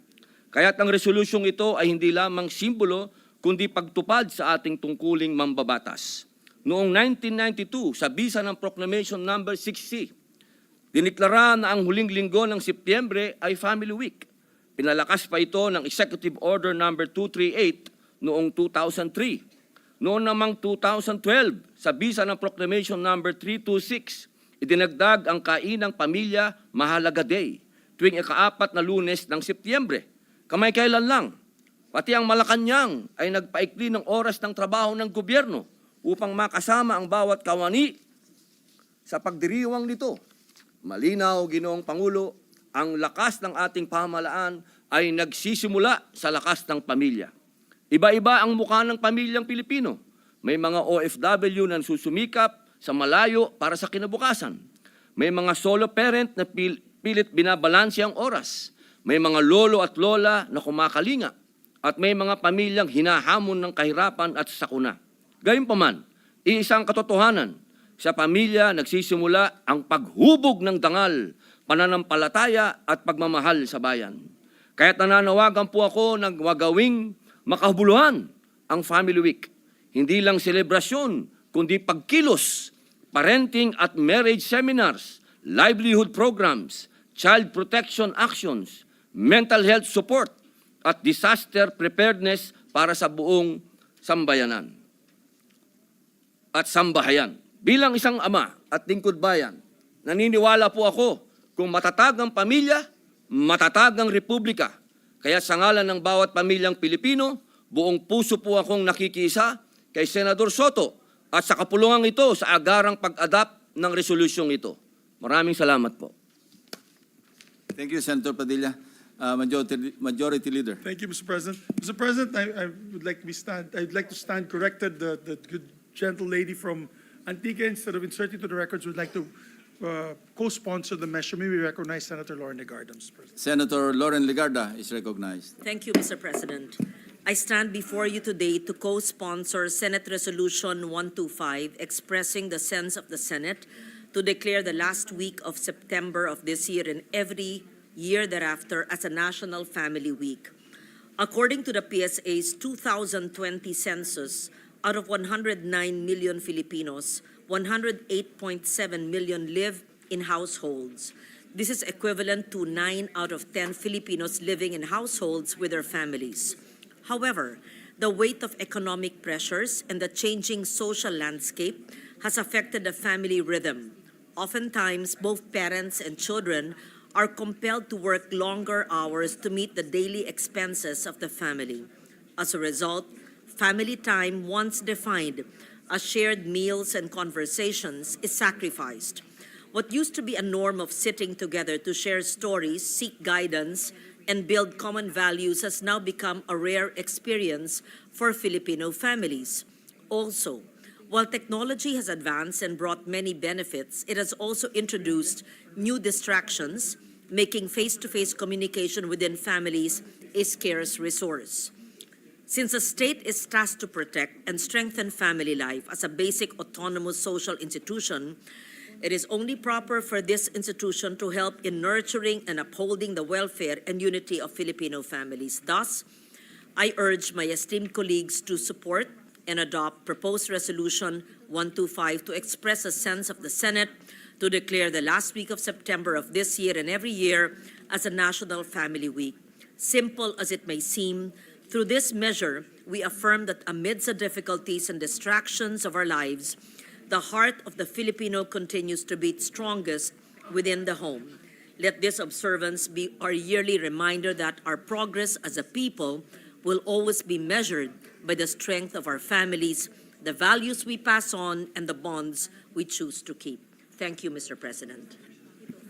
[SPEAKER 8] Kaya't ang resolusyong ito ay hindi lamang simbolo, kundi pagtupad sa ating tungkuling mambabatas. Noong 1992, sa bisa ng Proclamation number 6C, diniklara na ang huling linggo ng Setyembre ay Family Week. Pinalakas pa ito ng Executive Order number 238 noong 2003. Noong namang 2012, sa bisa ng Proclamation number 326, idinagdag ang Kainang Pamilya Mahalaga Day tuwing ika-4 na Lunes ng Setyembre. Kamay-kailan lang, pati ang Malacanang ay nagpaikli ng oras ng trabaho ng gobyerno upang makasama ang bawat kawani sa pagdiriwang nito. Malinaw, Ginoong Pangulo, ang lakas ng ating pamahalaan ay nagsisimula sa lakas ng pamilya. Iba-iba ang mukha ng pamilyang Pilipino. May mga OFW na susumikap sa malayo para sa kinabukasan. May mga solo parent na pilit binabalanse ang oras. May mga lolo at lola na kumakalinga. At may mga pamilyang hinahamon ng kahirapan at sakuna. Gayunpaman, iisang katotohanan, sa pamilya nagsisimula ang paghubog ng dangal, pananampalataya at pagmamahal sa bayan. Kaya't nananawagan po ako ng wagawing makahuluhan ang Family Week. Hindi lang selebrasyon, kundi pagkilos, parenting at marriage seminars, livelihood programs, child protection actions, mental health support, at disaster preparedness para sa buong sambayanan at sambahayan. Bilang isang ama at lingkod bayan, naniniwala po ako kung matatag ang pamilya, matatag ang republika. Kaya sa ngalan ng bawat pamilyang Pilipino, buong puso po akong nakikiisa kay Senador Soto at sa kapulungan ito sa agarang pag-adapt ng resolusyong ito. Maraming salamat po.
[SPEAKER 6] Thank you, Senator Padilla. Majority Leader.
[SPEAKER 2] Thank you, Mr. President. Mr. President, I would like to stand corrected. The good gentle lady from Antigua, instead of inserting to the records, would like to co-sponsor the measure. May we recognize Senator Lauren Legarda, Mr. President.
[SPEAKER 6] Senator Lauren Legarda is recognized.
[SPEAKER 10] Thank you, Mr. President. I stand before you today to co-sponsor Senate Resolution 125, expressing the sense of the Senate to declare the last week of September of this year and every year thereafter as a National Family Week. According to the PSA's 2020 census, out of 109 million Filipinos, 108.7 million live in households. This is equivalent to 9 out of 10 Filipinos living in households with their families. However, the weight of economic pressures and the changing social landscape has affected the family rhythm. Oftentimes, both parents and children are compelled to work longer hours to meet the daily expenses of the family. As a result, family time, once defined as shared meals and conversations, is sacrificed. What used to be a norm of sitting together to share stories, seek guidance, and build common values has now become a rare experience for Filipino families. Also, while technology has advanced and brought many benefits, it has also introduced new distractions, making face-to-face communication within families a scarce resource. Since the state is tasked to protect and strengthen family life as a basic autonomous social institution, it is only proper for this institution to help in nurturing and upholding the welfare and unity of Filipino families. Thus, I urge my esteemed colleagues to support and adopt proposed Resolution 125 to express a sense of the Senate to declare the last week of September of this year and every year as a National Family Week. Simple as it may seem, through this measure, we affirm that amidst the difficulties and distractions of our lives, the heart of the Filipino continues to beat strongest within the home. Let this observance be our yearly reminder that our progress as a people will always be measured by the strength of our families, the values we pass on, and the bonds we choose to keep. Thank you, Mr. President.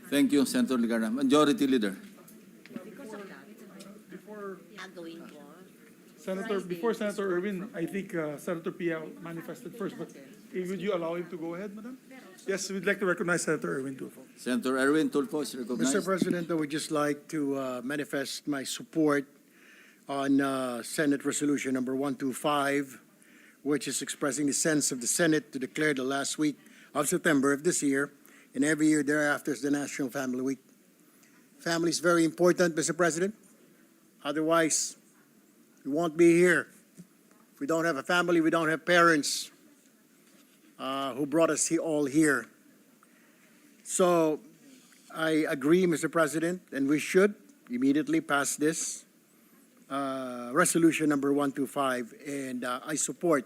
[SPEAKER 6] Thank you, Senator Legarda. Majority Leader.
[SPEAKER 2] Before Senator Erwin, I think Senator Pia manifested first, but would you allow him to go ahead, Madam? Yes, we'd like to recognize Senator Erwin Tulfo.
[SPEAKER 6] Senator Erwin Tulfo is recognized.
[SPEAKER 9] Mr. President, I would just like to manifest my support on Senate Resolution number 125, which is expressing the sense of the Senate to declare the last week of September of this year and every year thereafter as the National Family Week. Family is very important, Mr. President. Otherwise, we won't be here. If we don't have a family, we don't have parents who brought us all here. So I agree, Mr. President, and we should immediately pass this resolution number 125, and I support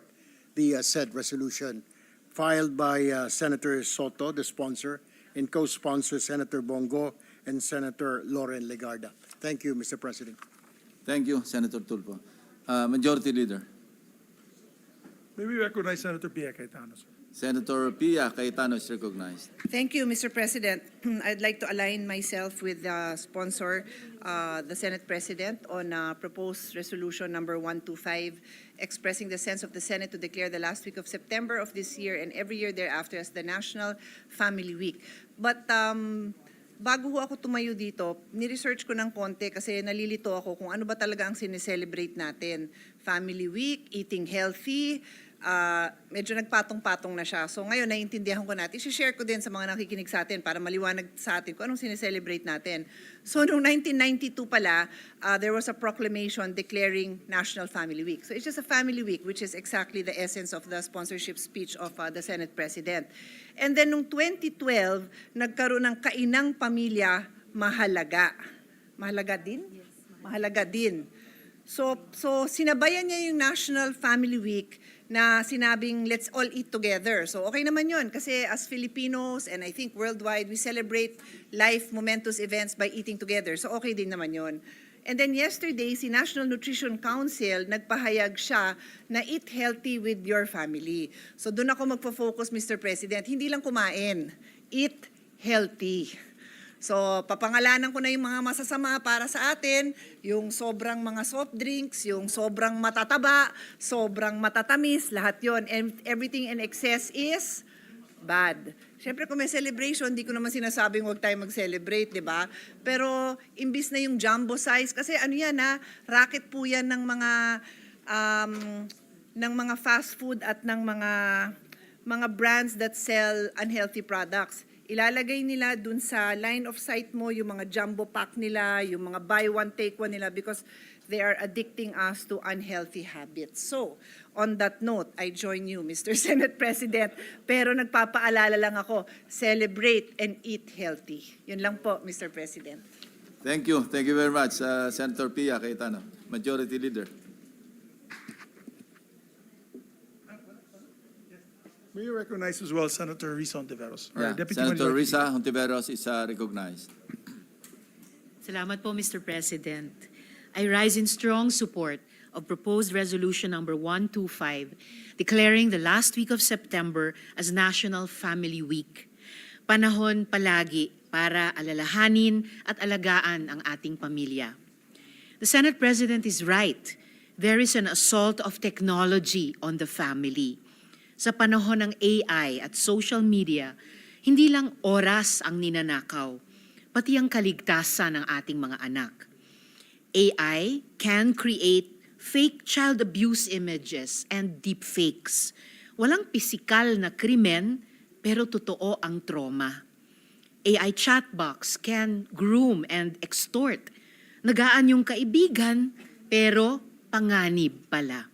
[SPEAKER 9] the said resolution filed by Senator Soto, the sponsor, and co-sponsor Senator Bongo and Senator Lauren Legarda. Thank you, Mr. President.
[SPEAKER 6] Thank you, Senator Tulfo. Majority Leader.
[SPEAKER 2] May we recognize Senator Pia Cayetano, sir?
[SPEAKER 6] Senator Pia Cayetano is recognized.
[SPEAKER 11] Thank you, Mr. President. I'd like to align myself with the sponsor, the Senate President, on proposed resolution number 125, expressing the sense of the Senate to declare the last week of September of this year and every year thereafter as the National Family Week. But bago ho ako tumayo dito, ni-research ko ng konti kasi nalilito ako kung ano ba talaga ang sineselebrate natin. Family Week, eating healthy, medyo nagpatong-patong na siya. So ngayon, naiintindihan ko natin. I-share ko din sa mga nakikinig sa atin para maliwanag sa atin kung anong sineselebrate natin. So noong 1992 pala, there was a proclamation declaring National Family Week. So it's just a family week, which is exactly the essence of the sponsorship speech of the Senate President. And then noong 2012, nagkaroon ng kainang pamilya mahalaga. Mahalaga din? Yes. Mahalaga din. So sinabayan niya yung National Family Week na sinabing let's all eat together. So okay naman yun kasi as Filipinos and I think worldwide, we celebrate life momentous events by eating together. So okay din naman yun. And then yesterday, si National Nutrition Council, nagpahayag siya na eat healthy with your family. So doon ako magpo-focus, Mr. President. Hindi lang kumain, eat healthy. So papangalanan ko na yung mga masasama para sa atin, yung sobrang mga soft drinks, yung sobrang matataba, sobrang matatamis, lahat yon. And everything in excess is bad. Siyempre kung may celebration, hindi ko naman sinasabing huwag tayo mag-celebrate, di ba? Pero imbis na yung jumbo size, kasi ano yan racket po yan ng mga fast food at ng mga brands that sell unhealthy products. Ilalagay nila dun sa line of sight mo yung mga jumbo pack nila, yung mga buy one, take one nila because they are addicting us to unhealthy habits. So, on that note, I join you, Mr. Senate President. Pero nagpapaalala lang ako, celebrate and eat healthy. Yun lang po, Mr. President.
[SPEAKER 6] Thank you. Thank you very much, Senator Pia Cayetano, Majority Leader.
[SPEAKER 2] May you recognize as well Senator Risa Hontiveros? Our
[SPEAKER 6] Yeah,
[SPEAKER 2] Deputy
[SPEAKER 6] Senator
[SPEAKER 2] Majority
[SPEAKER 6] Risa Hontiveros is recognized.
[SPEAKER 12] Salamat po, Mr. President. I rise in strong support of proposed resolution number 125, declaring the last week of September as National Family Week. Panahon palagi para alalahanin at alagaan ang ating pamilya. The Senate President is right. There is an assault of technology on the family. Sa panahon ng AI at social media, hindi lang oras ang ninanakaw, pati ang kaligtasan ng ating mga anak. AI can create fake child abuse images and deepfakes. Walang pisikal na krimen, pero totoo ang trauma. AI chatbox can groom and extort. Nagaan yung kaibigan, pero panganib pala.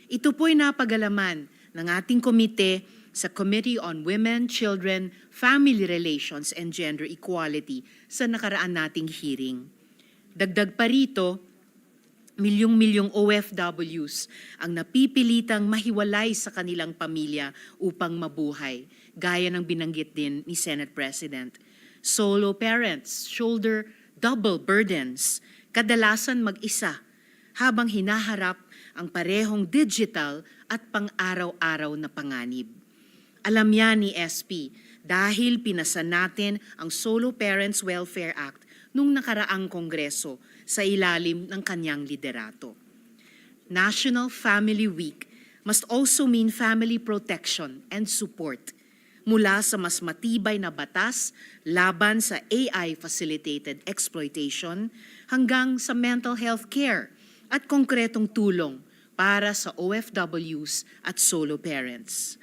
[SPEAKER 12] Ito po'y napagalaman ng ating komite sa Committee on Women, Children, Family Relations, and Gender Equality sa nakaraan nating hearing. Dagdag pa rito, milyong-milyong OFWs ang napipilitang mahiwalay sa kanilang pamilya upang mabuhay, gaya ng binanggit din ni Senate President. Solo parents shoulder double burdens, kadalasan mag-isa, habang hinaharap ang parehong digital at pang-araw-araw na panganib. Alam yan ni SP dahil pinasa natin ang Solo Parents Welfare Act nung nakaraang Kongreso sa ilalim ng kanyang liderato. National Family Week must also mean family protection and support mula sa mas matibay na batas laban sa AI-facilitated exploitation hanggang sa mental health care at konkretong tulong para sa OFWs at solo parents.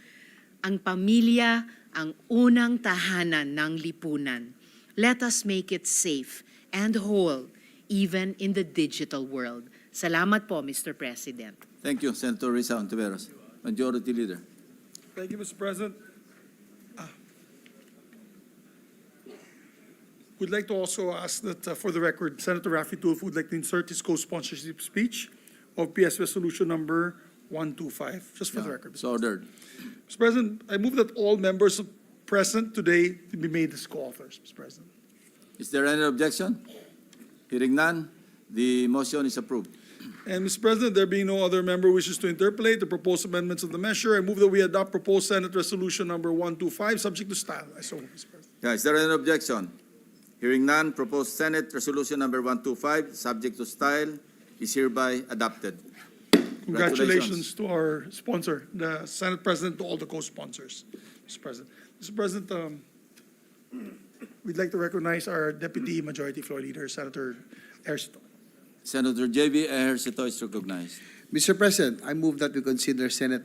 [SPEAKER 12] Ang pamilya ang unang tahanan ng lipunan. Let us make it safe and whole, even in the digital world. Salamat po, Mr. President.
[SPEAKER 6] Thank you, Senator Risa Hontiveros, Majority Leader.
[SPEAKER 2] Thank you, Mr. President. We'd like to also ask that, for the record, Senator Raffy Tulfo would like to insert his co-sponsorship speech of PS Resolution number 125, just for the record.
[SPEAKER 6] So ordered.
[SPEAKER 2] Mr. President, I move that all members present today to be made as co-authors, Mr. President.
[SPEAKER 6] Is there any objection? Hearing none, the motion is approved.
[SPEAKER 2] And, Mr. President, there being no other member wishes to interpolate the proposed amendments of the measure, I move that we adopt proposed Senate Resolution number 125, subject to style. I so move, Mr. President.
[SPEAKER 6] Yeah, is there any objection? Hearing none, proposed Senate Resolution number 125, subject to style, is hereby adopted.
[SPEAKER 2] Congratulations to our sponsor, the Senate President, to all the co-sponsors, Mr. President. Mr. President, we'd like to recognize our Deputy Majority Floor Leader, Senator Ercito.
[SPEAKER 6] Senator J.B. Ejercito is recognized.
[SPEAKER 13] Mr. President, I move that we consider Senate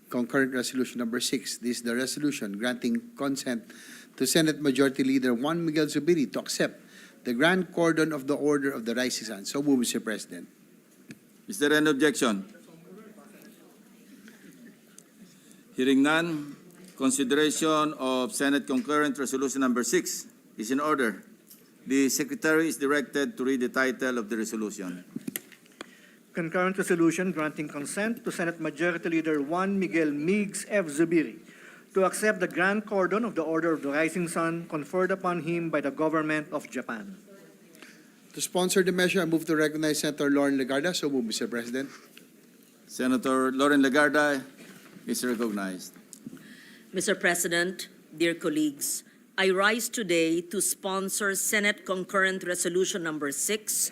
[SPEAKER 13] Concurrent Resolution number 6. This is the resolution granting consent to Senate Majority Leader Juan Miguel Zubiri to accept the Grand Cordon of the Order of the Rising Sun. So move, Mr. President.
[SPEAKER 6] Is there any objection? Hearing none, consideration of Senate Concurrent Resolution number 6 is in order. The Secretary is directed to read the title of the resolution.
[SPEAKER 3] Concurrent resolution granting consent to Senate Majority Leader Juan Miguel Migs F. Zubiri to accept the Grand Cordon of the Order of the Rising Sun conferred upon him by the government of Japan.
[SPEAKER 13] To sponsor the measure, I move to recognize Senator Lauren Legarda. So move, Mr. President.
[SPEAKER 6] Senator Lauren Legarda is recognized.
[SPEAKER 10] Mr. President, dear colleagues, I rise today to sponsor Senate Concurrent Resolution Number 6,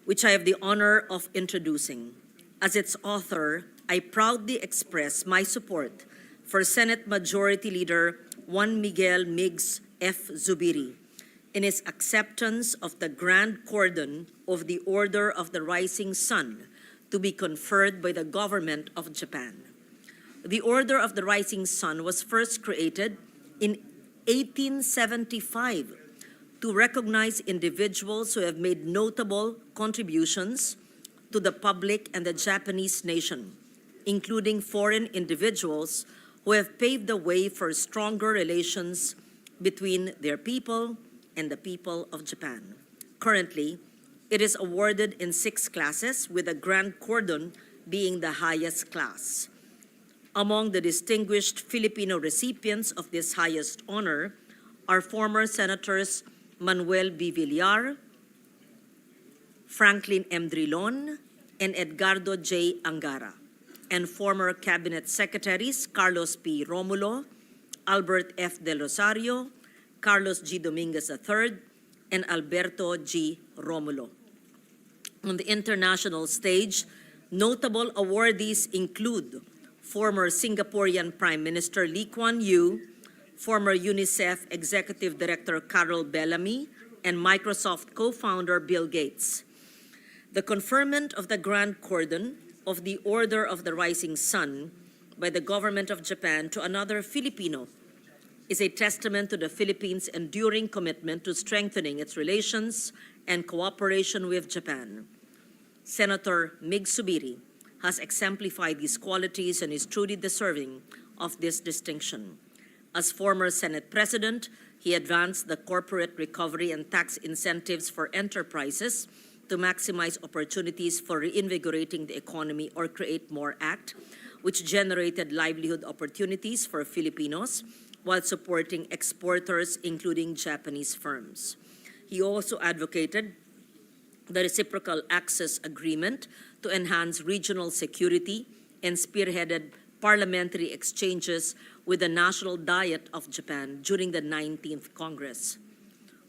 [SPEAKER 10] which I have the honor of introducing. As its author, I proudly express my support for Senate Majority Leader Juan Miguel Migs F. Zubiri in his acceptance of the Grand Cordon of the Order of the Rising Sun to be conferred by the government of Japan. The Order of the Rising Sun was first created in 1875 to recognize individuals who have made notable contributions to the public and the Japanese nation, including foreign individuals who have paved the way for stronger relations between their people and the people of Japan. Currently, it is awarded in 6 classes, with the Grand Cordon being the highest class. Among the distinguished Filipino recipients of this highest honor are former Senators Manuel B. Villar, Franklin M. Drilon, and Edgardo J. Angara, and former Cabinet Secretaries Carlos P. Romulo, Albert F. Del Rosario, Carlos G. Dominguez III, and Alberto G. Romulo. On the international stage, notable awardees include former Singaporean Prime Minister Lee Kuan Yew, former UNICEF Executive Director Carol Bellamy, and Microsoft co-founder Bill Gates. The conferment of the Grand Cordon of the Order of the Rising Sun by the government of Japan to another Filipino is a testament to the Philippines' enduring commitment to strengthening its relations and cooperation with Japan. Senator Mig Zubiri has exemplified these qualities and is truly deserving of this distinction. As former Senate President, he advanced the corporate recovery and tax incentives for enterprises to maximize opportunities for reinvigorating the economy, or Create More Act, which generated livelihood opportunities for Filipinos while supporting exporters, including Japanese firms. He also advocated the Reciprocal Access Agreement to enhance regional security and spearheaded parliamentary exchanges with the National Diet of Japan during the 19th Congress.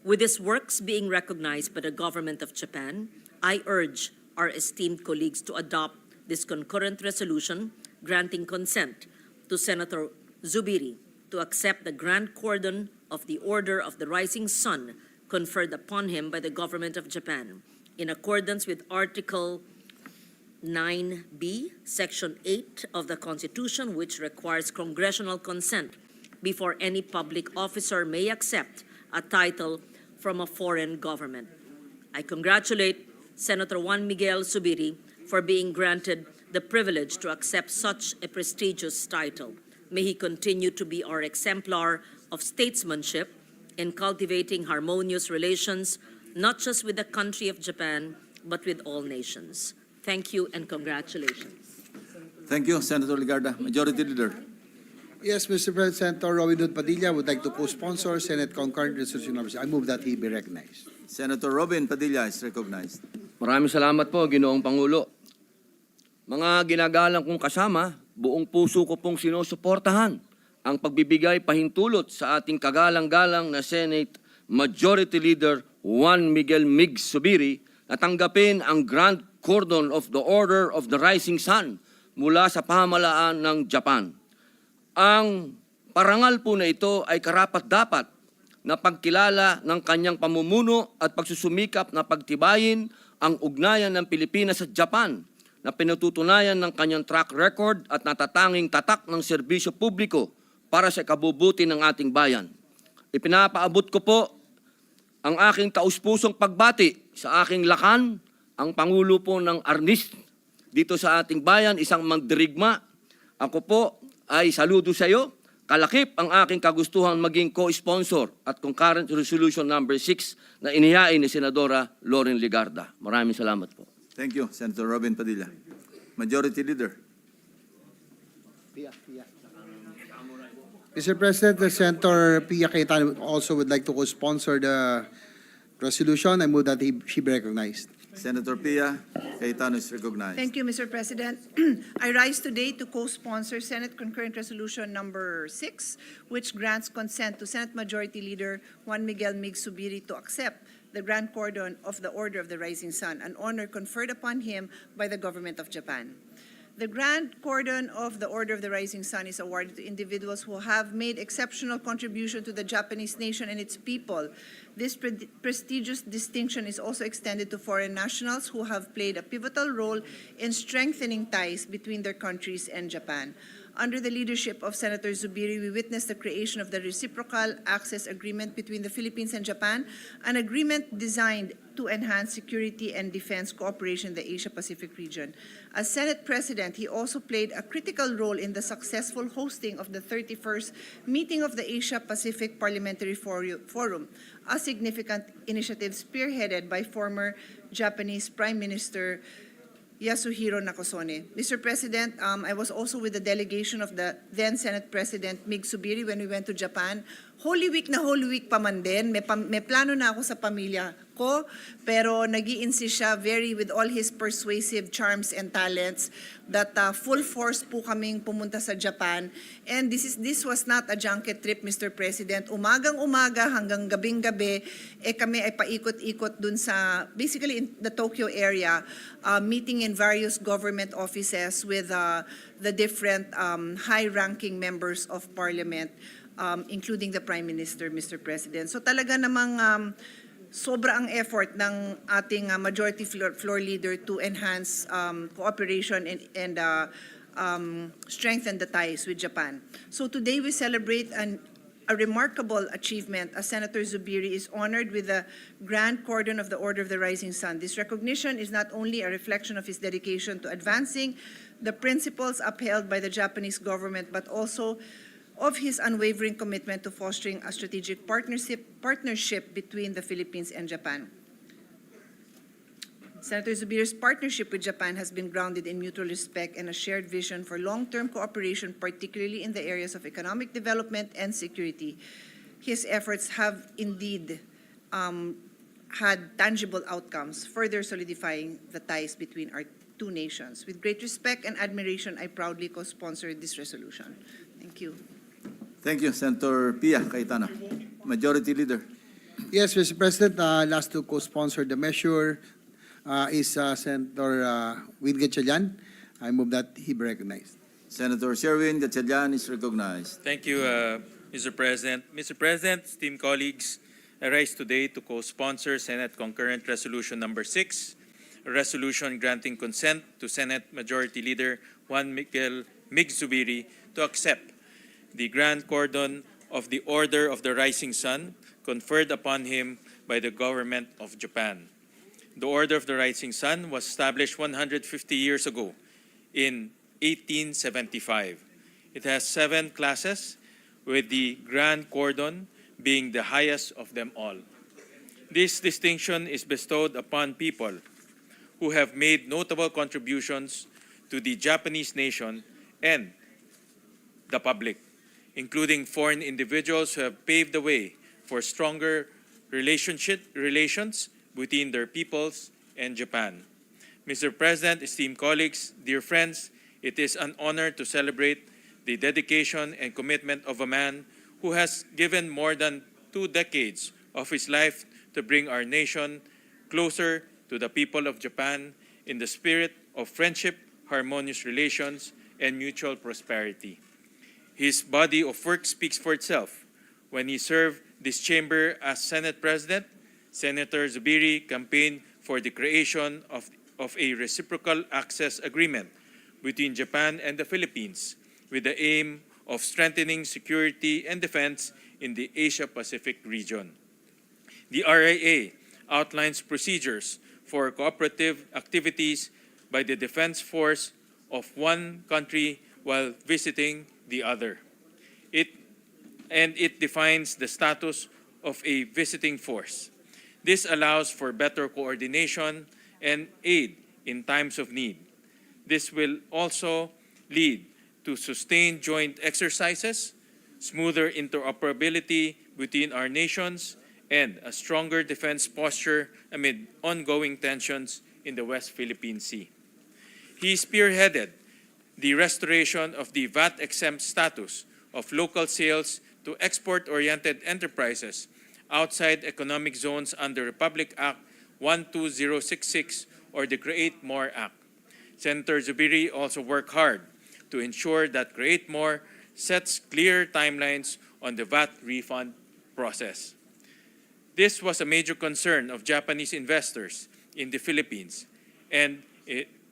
[SPEAKER 10] With his works being recognized by the government of Japan, I urge our esteemed colleagues to adopt this concurrent resolution granting consent to Senator Zubiri to accept the Grand Cordon of the Order of the Rising Sun conferred upon him by the government of Japan, in accordance with Article 9B, Section 8 of the Constitution, which requires congressional consent before any public officer may accept a title from a foreign government. I congratulate Senator Juan Miguel Zubiri for being granted the privilege to accept such a prestigious title. May he continue to be our exemplar of statesmanship in cultivating harmonious relations, not just with the country of Japan, but with all nations. Thank you and congratulations.
[SPEAKER 6] Thank you, Senator Legarda. Majority Leader.
[SPEAKER 13] Yes, Mr. President, Senator Robin Hood Padilla would like to co-sponsor Senate Concurrent Resolution Number 6. I move that he be recognized.
[SPEAKER 6] Senator Robin Padilla is recognized.
[SPEAKER 8] Maraming salamat po, Ginoong Pangulo. Mga ginagalang kong kasama, buong puso ko pong sinusuportahan ang pagbibigay pahintulot sa ating kagalang-galang na Senate Majority Leader Juan Miguel Migs Zubiri na tanggapin ang Grand Cordon of the Order of the Rising Sun mula sa pamahalaan ng Japan. Ang parangal po na ito ay karapat-dapat na pagkilala ng kanyang pamumuno at pagsusumikap na pagtibayin ang ugnayan ng Pilipinas at Japan na pinatutunayan ng kanyang track record at natatanging tatak ng serbisyo publiko para sa ikabubuti ng ating bayan. Ipinapaabot ko po ang aking taus-pusong pagbati sa aking lakan, ang Pangulo po ng Arnis dito sa ating bayan, isang magdirigma. Ako po ay saludo sa iyo. Kalakip ang aking kagustuhan maging co-sponsor at concurrent resolution number 6 na inihain ni Senadora Lauren Legarda. Maraming salamat po.
[SPEAKER 6] Thank you, Senator Robin Padilla. Majority Leader.
[SPEAKER 13] Mr. President, the Senator Pia Cayetano also would like to co-sponsor the resolution. I move that she be recognized.
[SPEAKER 6] Senator Pia Cayetano is recognized.
[SPEAKER 11] Thank you, Mr. President. I rise today to co-sponsor Senate Concurrent Resolution Number 6, which grants consent to Senate Majority Leader Juan Miguel Mig Zubiri to accept the Grand Cordon of the Order of the Rising Sun, an honor conferred upon him by the government of Japan. The Grand Cordon of the Order of the Rising Sun is awarded to individuals who have made exceptional contribution to the Japanese nation and its people. This prestigious distinction is also extended to foreign nationals who have played a pivotal role in strengthening ties between their countries and Japan. Under the leadership of Senator Zubiri, we witnessed the creation of the Reciprocal Access Agreement between the Philippines and Japan, an agreement designed to enhance security and defense cooperation in the Asia-Pacific region. As Senate President, he also played a critical role in the successful hosting of the 31st meeting of the Asia-Pacific Parliamentary Forum, a significant initiative spearheaded by former Japanese Prime Minister Yasuhiro Nakasone. Mr. President, I was also with the delegation of the then Senate President Mig Zubiri when we went to Japan. Holy Week na Holy Week pa man din. May plano na ako sa pamilya ko, pero nag-i-insist siya with all his persuasive charms and talents that full force po kaming pumunta sa Japan. And this was not a junket trip, Mr. President. Umagang-umaga hanggang gabing-gabi, kami ay paikot-ikot dun sa, basically in the Tokyo area, meeting in various government offices with the different high-ranking members of parliament, including the Prime Minister, Mr. President. So talaga namang sobra ang effort ng ating majority floor leader to enhance cooperation and strengthen the ties with Japan. So today we celebrate a remarkable achievement as Senator Zubiri is honored with the Grand Cordon of the Order of the Rising Sun. This recognition is not only a reflection of his dedication to advancing the principles upheld by the Japanese government, but also of his unwavering commitment to fostering a strategic partnership between the Philippines and Japan. Senator Zubiri's partnership with Japan has been grounded in mutual respect and a shared vision for long-term cooperation, particularly in the areas of economic development and security. His efforts have indeed had tangible outcomes, further solidifying the ties between our two nations. With great respect and admiration, I proudly co-sponsored this resolution. Thank you.
[SPEAKER 6] Thank you, Senator Pia Cayetano. Majority Leader.
[SPEAKER 13] Yes, Mr. President, last to co-sponsor the measure is Senator Win Gatchalian. I move that he be recognized.
[SPEAKER 6] Senator Sherwin Gatchalian is recognized.
[SPEAKER 14] Thank you, Mr. President. Mr. President, esteemed colleagues, I rise today to co-sponsor Senate Concurrent Resolution Number 6, a resolution granting consent to Senate Majority Leader Juan Miguel Mig Zubiri to accept the Grand Cordon of the Order of the Rising Sun conferred upon him by the government of Japan. The Order of the Rising Sun was established 150 years ago in 1875. It has 7 classes, with the Grand Cordon being the highest of them all. This distinction is bestowed upon people who have made notable contributions to the Japanese nation and the public, including foreign individuals who have paved the way for stronger relations between their peoples and Japan. Mr. President, esteemed colleagues, dear friends, it is an honor to celebrate the dedication and commitment of a man who has given more than 2 decades of his life to bring our nation closer to the people of Japan in the spirit of friendship, harmonious relations, and mutual prosperity. His body of work speaks for itself. When he served this chamber as Senate President, Senator Zubiri campaigned for the creation of a reciprocal access agreement between Japan and the Philippines with the aim of strengthening security and defense in the Asia-Pacific region. The RIA outlines procedures for cooperative activities by the defense force of one country while visiting the other. It defines the status of a visiting force. This allows for better coordination and aid in times of need. This will also lead to sustained joint exercises, smoother interoperability between our nations, and a stronger defense posture amid ongoing tensions in the West Philippine Sea. He spearheaded the restoration of the VAT-exempt status of local sales to export-oriented enterprises outside economic zones under Republic Act 12066 or the Create More Act. Senator Zubiri also worked hard to ensure that Create More sets clear timelines on the VAT refund process. This was a major concern of Japanese investors in the Philippines, and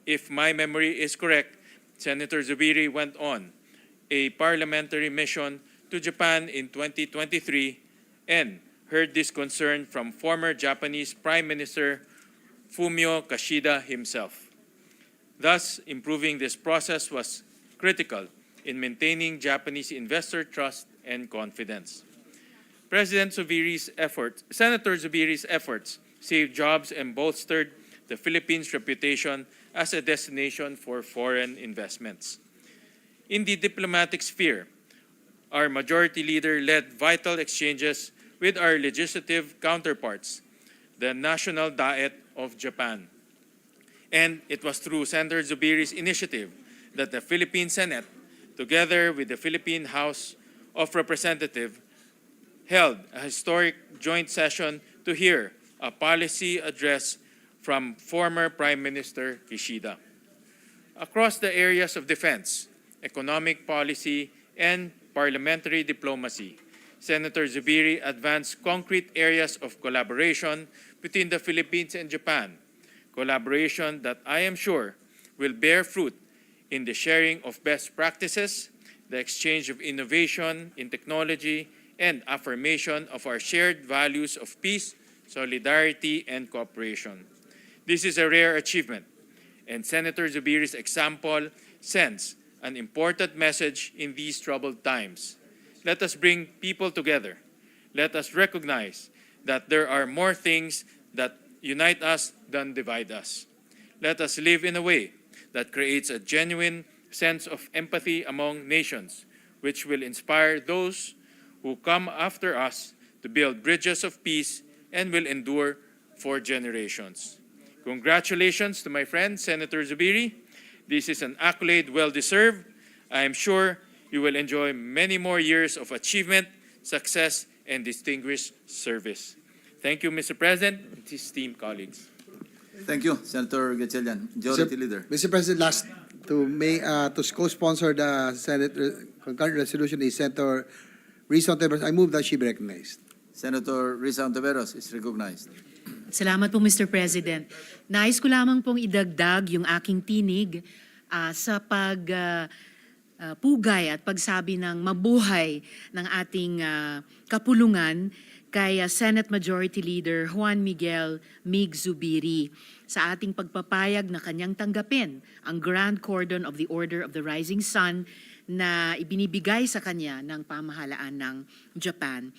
[SPEAKER 14] if my memory is correct, Senator Zubiri went on a parliamentary mission to Japan in 2023 and heard this concern from former Japanese Prime Minister Fumio Kishida himself. Thus, improving this process was critical in maintaining Japanese investor trust and confidence. Senator Zubiri's efforts saved jobs and bolstered the Philippines' reputation as a destination for foreign investments. In the diplomatic sphere, our Majority Leader led vital exchanges with our legislative counterparts, the National Diet of Japan. And it was through Senator Zubiri's initiative that the Philippine Senate, together with the Philippine House of Representatives, held a historic joint session to hear a policy address from former Prime Minister Kishida. Across the areas of defense, economic policy, and parliamentary diplomacy, Senator Zubiri advanced concrete areas of collaboration between the Philippines and Japan, collaboration that I am sure will bear fruit in the sharing of best practices, the exchange of innovation in technology, and affirmation of our shared values of peace, solidarity, and cooperation. This is a rare achievement, and Senator Zubiri's example sends an important message in these troubled times. Let us bring people together. Let us recognize that there are more things that unite us than divide us. Let us live in a way that creates a genuine sense of empathy among nations, which will inspire those who come after us to build bridges of peace and will endure for generations. Congratulations to my friend, Senator Zubiri. This is an accolade well-deserved. I am sure you will enjoy many more years of achievement, success, and distinguished service. Thank you, Mr. President and esteemed colleagues.
[SPEAKER 6] Thank you, Senator Gatchalian. Majority Leader.
[SPEAKER 13] Mr. President, last to co-sponsor the Senate concurrent resolution is Senator Risa Ontiveros. I move that she be recognized.
[SPEAKER 6] Senator Risa Ontiveros is recognized.
[SPEAKER 12] Salamat po, Mr. President. Nais ko lamang pong idagdag yung aking tinig sa pugay at pagsabi ng mabuhay ng ating kapulungan kay Senate Majority Leader Juan Miguel Mig Zubiri sa ating pagpapayag na kanyang tanggapin ang Grand Cordon of the Order of the Rising Sun na ibinibigay sa kanya ng pamahalaan ng Japan.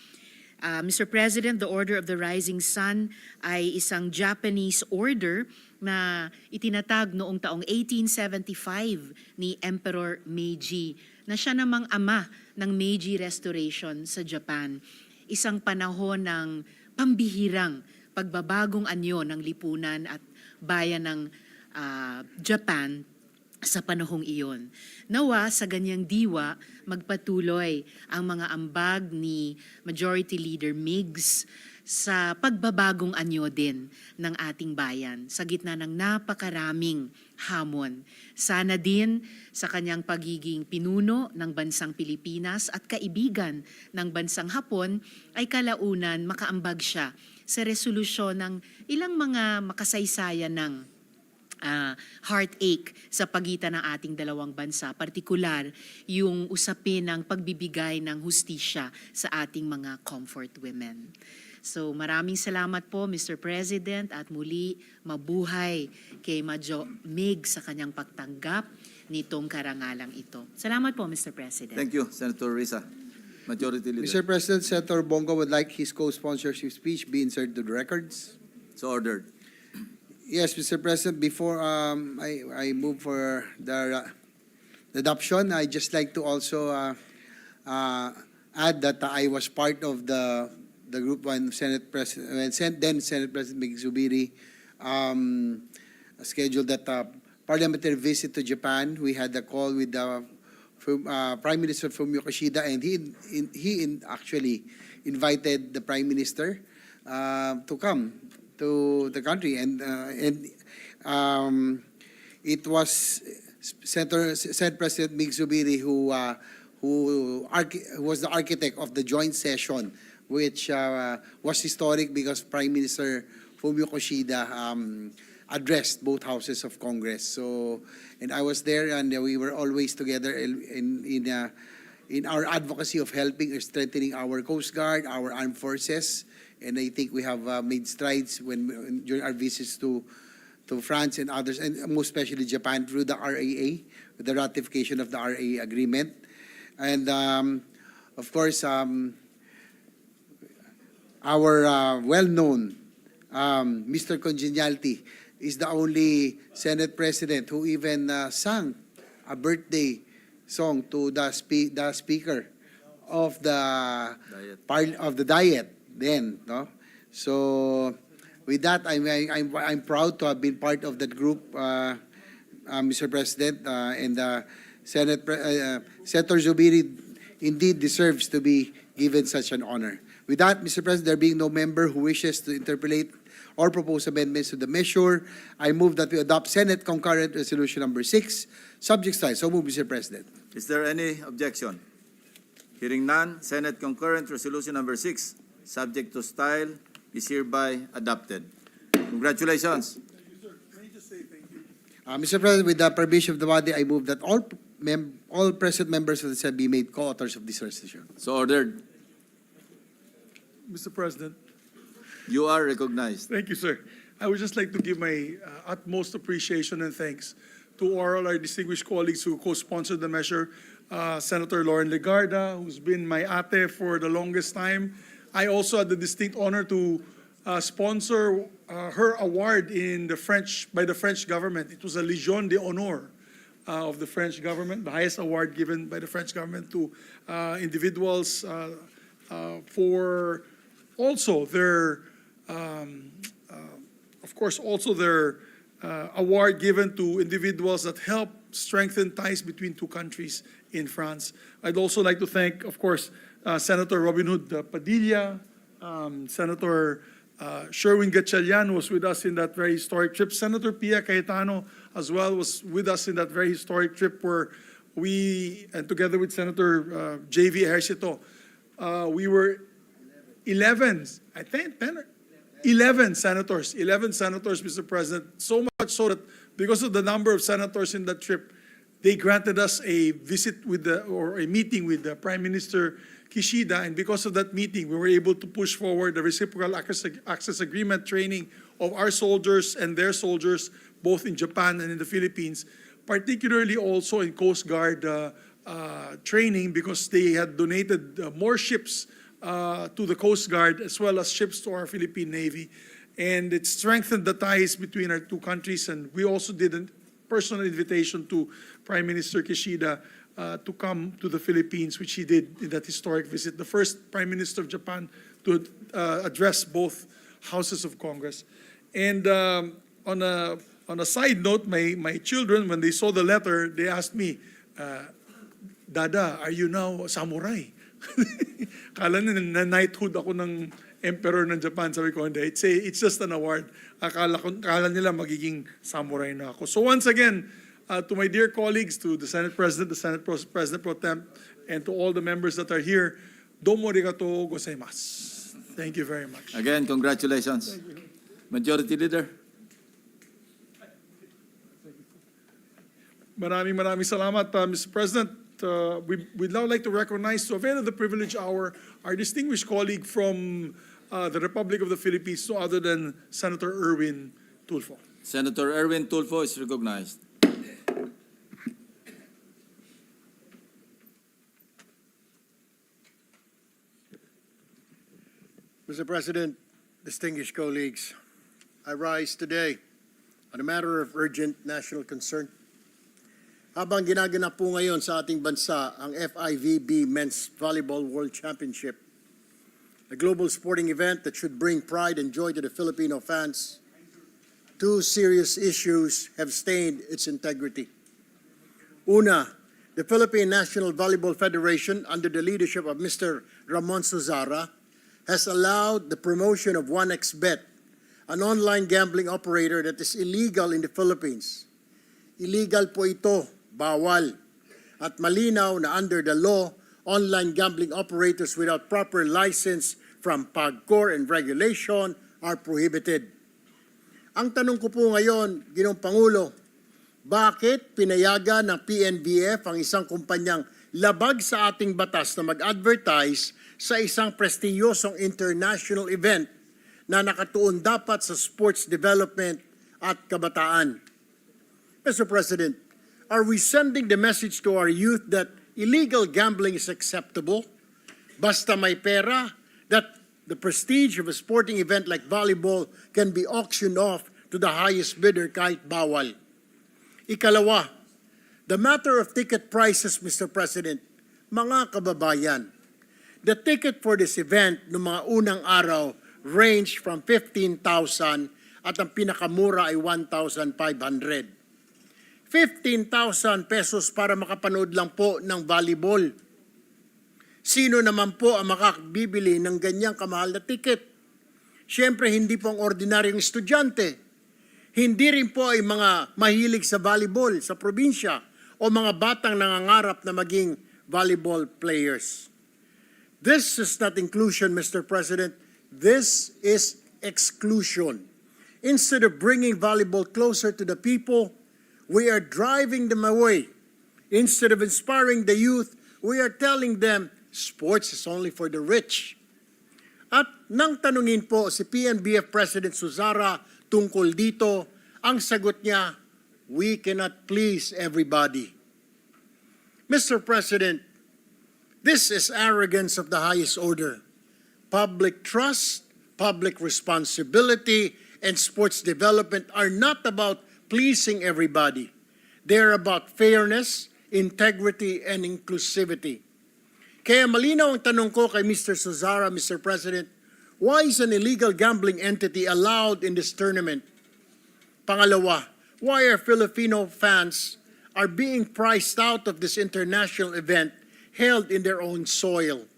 [SPEAKER 12] Mr. President, the Order of the Rising Sun ay isang Japanese order na itinatag noong taong 1875 ni Emperor Meiji na siya namang ama ng Meiji Restoration sa Japan. Isang panahon ng pambihirang pagbabagong anyo ng lipunan at bayan ng Japan sa panahong iyon. Nawa sa ganyang diwa, magpatuloy ang mga ambag ni Majority Leader Migs sa pagbabagong anyo din ng ating bayan sa gitna ng napakaraming hamon. Sana din sa kanyang pagiging pinuno ng bansang Pilipinas at kaibigan ng bansang Hapon ay kalaunan makaambag siya sa resolusyon ng ilang mga makasaysayan ng heartache sa pagitan ng ating dalawang bansa, partikular yung usapin ng pagbibigay ng hustisya sa ating mga comfort women. So maraming salamat po, Mr. President, at muli mabuhay kay Majo Mig sa kanyang pagtanggap nitong karangalang ito. Salamat po, Mr. President.
[SPEAKER 6] Thank you, Senator Risa. Majority Leader.
[SPEAKER 13] Mr. President, Senator Bongo would like his co-sponsorship speech be inserted to the records.
[SPEAKER 6] So ordered.
[SPEAKER 13] Yes, Mr. President, before I move for the adoption, I'd just like to also add that I was part of the the Group 1 Senate President, then Senate President Zubiri, scheduled that parliamentary visit to Japan. We had a call with the Prime Minister Fumio Kishida, and he actually invited the Prime Minister to come to the country, and it was Senate President Mig Zubiri who was the architect of the joint session, which was historic because Prime Minister Fumio Kishida addressed both houses of Congress. So, and I was there, and we were always together in our advocacy of helping or strengthening our Coast Guard, our armed forces, and I think we have made strides during our visits to France and others, and most especially Japan through the RAA, the ratification of the RAA agreement. And of course, our well-known Mr. Congeniality is the only Senate President who even sang a birthday song to the Speaker of the Diet then, no? So with that, I'm proud to have been part of that group, Mr. President, and Senator Zubiri indeed deserves to be given such an honor. With that, Mr. President, there being no member who wishes to interpolate or propose amendments to the measure, I move that we adopt Senate Concurrent Resolution number 6, subject style. So move, Mr. President.
[SPEAKER 6] Is there any objection? Hearing none, Senate Concurrent Resolution number 6, subject to style, is hereby adopted. Congratulations.
[SPEAKER 13] Mr. President, with the permission of the body, I move that all present members of the Senate be made co-authors of this resolution.
[SPEAKER 6] So ordered.
[SPEAKER 2] Mr. President.
[SPEAKER 6] You are recognized.
[SPEAKER 2] Thank you, sir. I would just like to give my utmost appreciation and thanks to all our distinguished colleagues who co-sponsored the measure. Senator Lauren Legarda, who's been my ate for the longest time. I also had the distinct honor to sponsor her award by the French government. It was a Légion d'honneur of the French government, the highest award given by the French government to individuals for also their, of course, also their award given to individuals that help strengthen ties between two countries in France. I'd also like to thank, of course, Senator Robin Hood Padilla, Senator Sherwin Gatchalian was with us in that very historic trip. Senator Pia Cayetano as well was with us in that very historic trip where we, and together with Senator J.V. Ejercito, we were 11 senators, Mr. President, so much so that because of the number of senators in that trip, they granted us a visit with or a meeting with the Prime Minister Kishida, and because of that meeting, we were able to push forward the reciprocal access agreement training of our soldiers and their soldiers, both in Japan and in the Philippines, particularly also in Coast Guard training, because they had donated more ships to the Coast Guard as well as ships to our Philippine Navy. And it strengthened the ties between our two countries, and we also did a personal invitation to Prime Minister Kishida to come to the Philippines, which he did in that historic visit, the first Prime Minister of Japan to address both houses of Congress. And on a side note, my children, when they saw the letter, they asked me, Dada, are you now samurai? Kala na knighthood ako ng emperor ng Japan. Sabi ko, hindi. It's just an award. Akala nila magiging samurai na ako. So once again, to my dear colleagues, to the Senate President, the Senate President Pro Tem, and to all the members that are here, domo arigato gozaimasu. Thank you very much.
[SPEAKER 6] Again, congratulations. Majority Leader.
[SPEAKER 2] Maraming salamat, Mr. President. We'd now like to recognize, to avail of the privilege hour, our distinguished colleague from the Republic of the Philippines, no other than Senator Erwin Tulfo.
[SPEAKER 6] Senator Erwin Tulfo is recognized.
[SPEAKER 9] Mr. President, distinguished colleagues, I rise today on a matter of urgent national concern. Habang ginaganap po ngayon sa ating bansa ang FIVB Men's Volleyball World Championship, a global sporting event that should bring pride and joy to the Filipino fans, two serious issues have stained its integrity. Una, the Philippine National Volleyball Federation, under the leadership of Mr. Ramon Suzara, has allowed the promotion of 1xBet, an online gambling operator that is illegal in the Philippines. Illegal po ito, bawal. At malinaw na under the law, online gambling operators without proper license from PAGCOR and regulation are prohibited. Ang tanong ko po ngayon, Ginoong Pangulo, bakit pinayagan ng PNBF ang isang kumpanyang labag sa ating batas na mag-advertise sa isang prestiyosong international event na nakatuon dapat sa sports development at kabataan? Mr. President, are we sending the message to our youth that illegal gambling is acceptable? Basta may pera, that the prestige of a sporting event like volleyball can be auctioned off to the highest bidder kahit bawal. Ikalawa, the matter of ticket prices, Mr. President, mga kababayan, the ticket for this event noong mga unang araw range from 15,000 at ang pinakamura ay 1,500. 15,000 pesos para makapanood lang po ng volleyball. Sino naman po ang makakabibili ng ganyang kamahal na ticket? Siyempre, hindi po ang ordinaryong estudyante. Hindi rin po ay mga mahilig sa volleyball sa probinsya o mga batang nangangarap na maging volleyball players. This is not inclusion, Mr. President. This is exclusion. Instead of bringing volleyball closer to the people, we are driving them away. Instead of inspiring the youth, we are telling them sports is only for the rich. At nang tanungin po si PNBF President Suzara tungkol dito, ang sagot niya, we cannot please everybody. Mr. President, this is arrogance of the highest order. Public trust, public responsibility, and sports development are not about pleasing everybody. They're about fairness, integrity, and inclusivity. Kaya malinaw ang tanong ko kay Mr. Suzara, Mr. President, why is an illegal gambling entity allowed in this tournament? Pangalawa, why are Filipino fans are being priced out of this international event held in their own soil?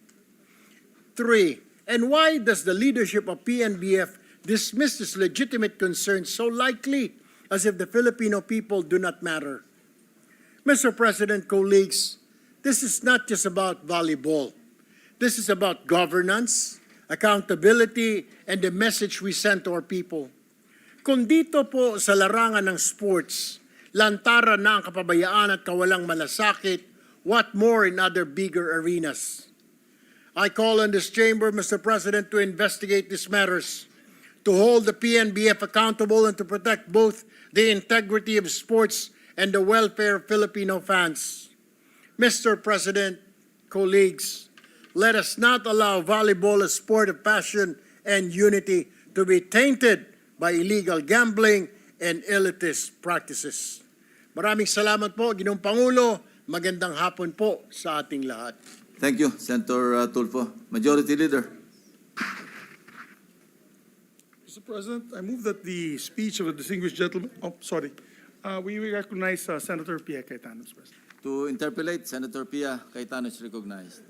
[SPEAKER 9] 3, and why does the leadership of PNBF dismiss this legitimate concern so lightly, as if the Filipino people do not matter? Mr. President, colleagues, this is not just about volleyball. This is about governance, accountability, and the message we send to our people. Kung dito po sa larangan ng sports, lantaran na ang kapabayaan at kawalang malasakit, what more in other bigger arenas? I call on this chamber, Mr. President, to investigate these matters, to hold the PNBF accountable and to protect both the integrity of sports and the welfare of Filipino fans. Mr. President, colleagues, let us not allow volleyball, a sport of passion and unity, to be tainted by illegal gambling and elitist practices. Maraming salamat po, Ginoong Pangulo. Magandang hapon po sa ating lahat.
[SPEAKER 6] Thank you, Senator Tulfo. Majority Leader.
[SPEAKER 2] Mr. President, I move that the speech of a distinguished gentleman, we recognize Senator Pia Cayetano, Mr. President.
[SPEAKER 6] To interpolate, Senator Pia Cayetano is recognized.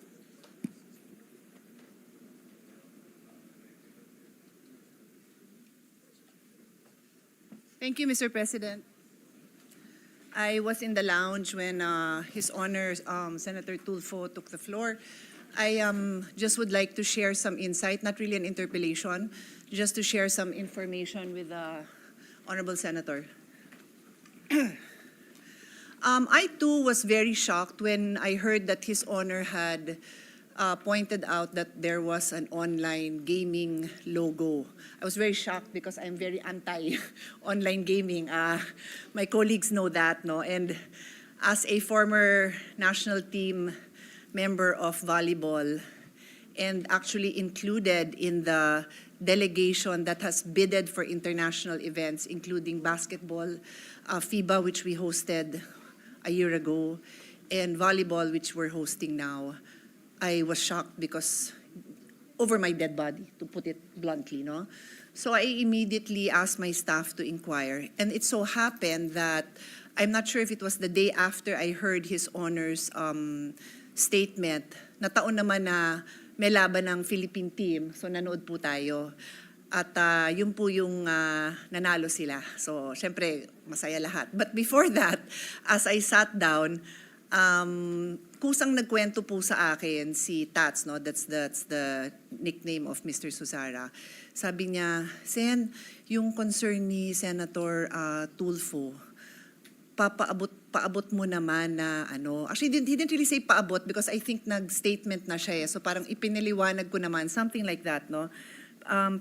[SPEAKER 11] Thank you, Mr. President. I was in the lounge when His Honor Senator Tulfo took the floor. I just would like to share some insight, not really an interpellation, just to share some information with the Honorable Senator. I too was very shocked when I heard that His Honor had pointed out that there was an online gaming logo. I was very shocked because I'm very anti-online gaming. My colleagues know that, no? And as a former national team member of volleyball and actually included in the delegation that has bidded for international events, including basketball, FIBA, which we hosted a year ago, and volleyball, which we're hosting now, I was shocked because over my dead body, to put it bluntly, no? So I immediately asked my staff to inquire. And it so happened that, I'm not sure if it was the day after I heard His Honor's statement, nataon naman na may laban ng Philippine team, so nanood po tayo. At yun po yung nanalo sila. So, syempre, masaya lahat. But before that, as I sat down, kusang nagkwento po sa akin si Tats, no? That's the nickname of Mr. Susara. Sabi niya, Sen, yung concern ni Senator Tulfo, paabot mo naman na ano. Actually, he didn't really say paabot because I think nag-statement na siya. So parang ipinaliwanag ko naman, something like that, no?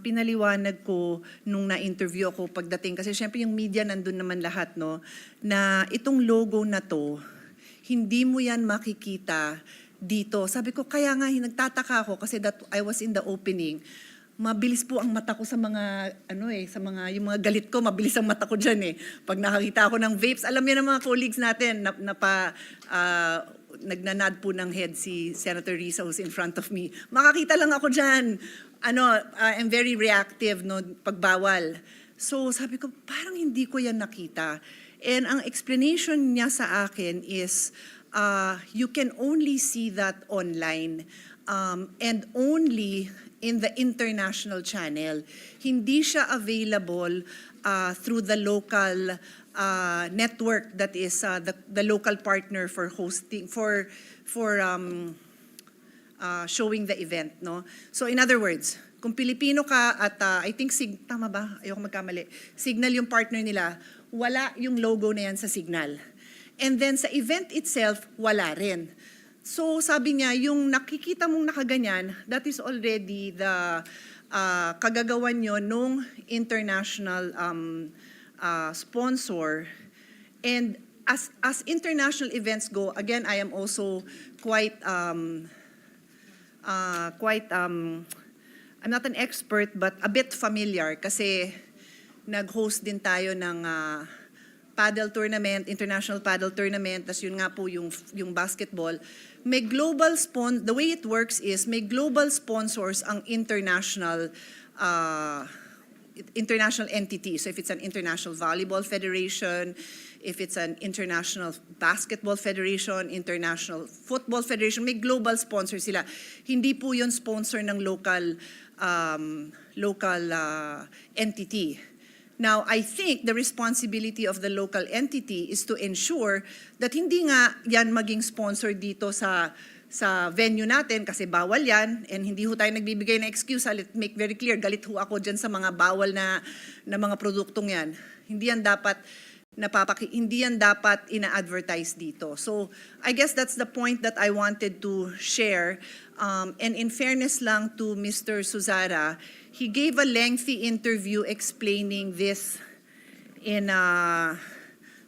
[SPEAKER 11] Pinaliwanag ko nung na-interview ako pagdating, kasi syempre yung media nandun naman lahat, no? Na itong logo na to, hindi mo yan makikita dito. Sabi ko, kaya nga nagtataka ako kasi that I was in the opening. Mabilis po ang mata ko sa mga, yung mga galit ko, mabilis ang mata ko dyan eh. Pag nakakita ako ng vapes, alam niyo ng mga colleagues natin, nagnanad po ng head si Senator Risa who's in front of me. Makakita lang ako dyan. I'm very reactive, no, pagbawal. So sabi ko, parang hindi ko yan nakita. And ang explanation niya sa akin is, you can only see that online and only in the international channel. Hindi siya available through the local network that is the local partner for hosting, for showing the event, no? So in other words, kung Pilipino ka at I think tama ba? Ayoko magkamali. Signal yung partner nila, wala yung logo na yan sa Signal. And then sa event itself, wala rin. So sabi niya, yung nakikita mong nakaganyan, that is already the kagagawan nyo nung international sponsor. And as international events go, again, I am also quite, I'm not an expert, but a bit familiar kasi nag-host din tayo ng paddle tournament, international paddle tournament, tas yun nga po yung basketball. May global the way it works is may global sponsors ang international entity. So if it's an international volleyball federation, if it's an international basketball federation, international football federation, may global sponsor sila. Hindi po yun sponsor ng local entity. Now, I think the responsibility of the local entity is to ensure that hindi nga yan maging sponsor dito sa venue natin kasi bawal yan and hindi ho tayo nagbibigay ng excuse. I'll make very clear, galit ho ako dyan sa mga bawal na mga produktong yan. Hindi yan dapat ina-advertise dito. So, I guess that's the point that I wanted to share. And in fairness lang to Mr. Susara, he gave a lengthy interview explaining this in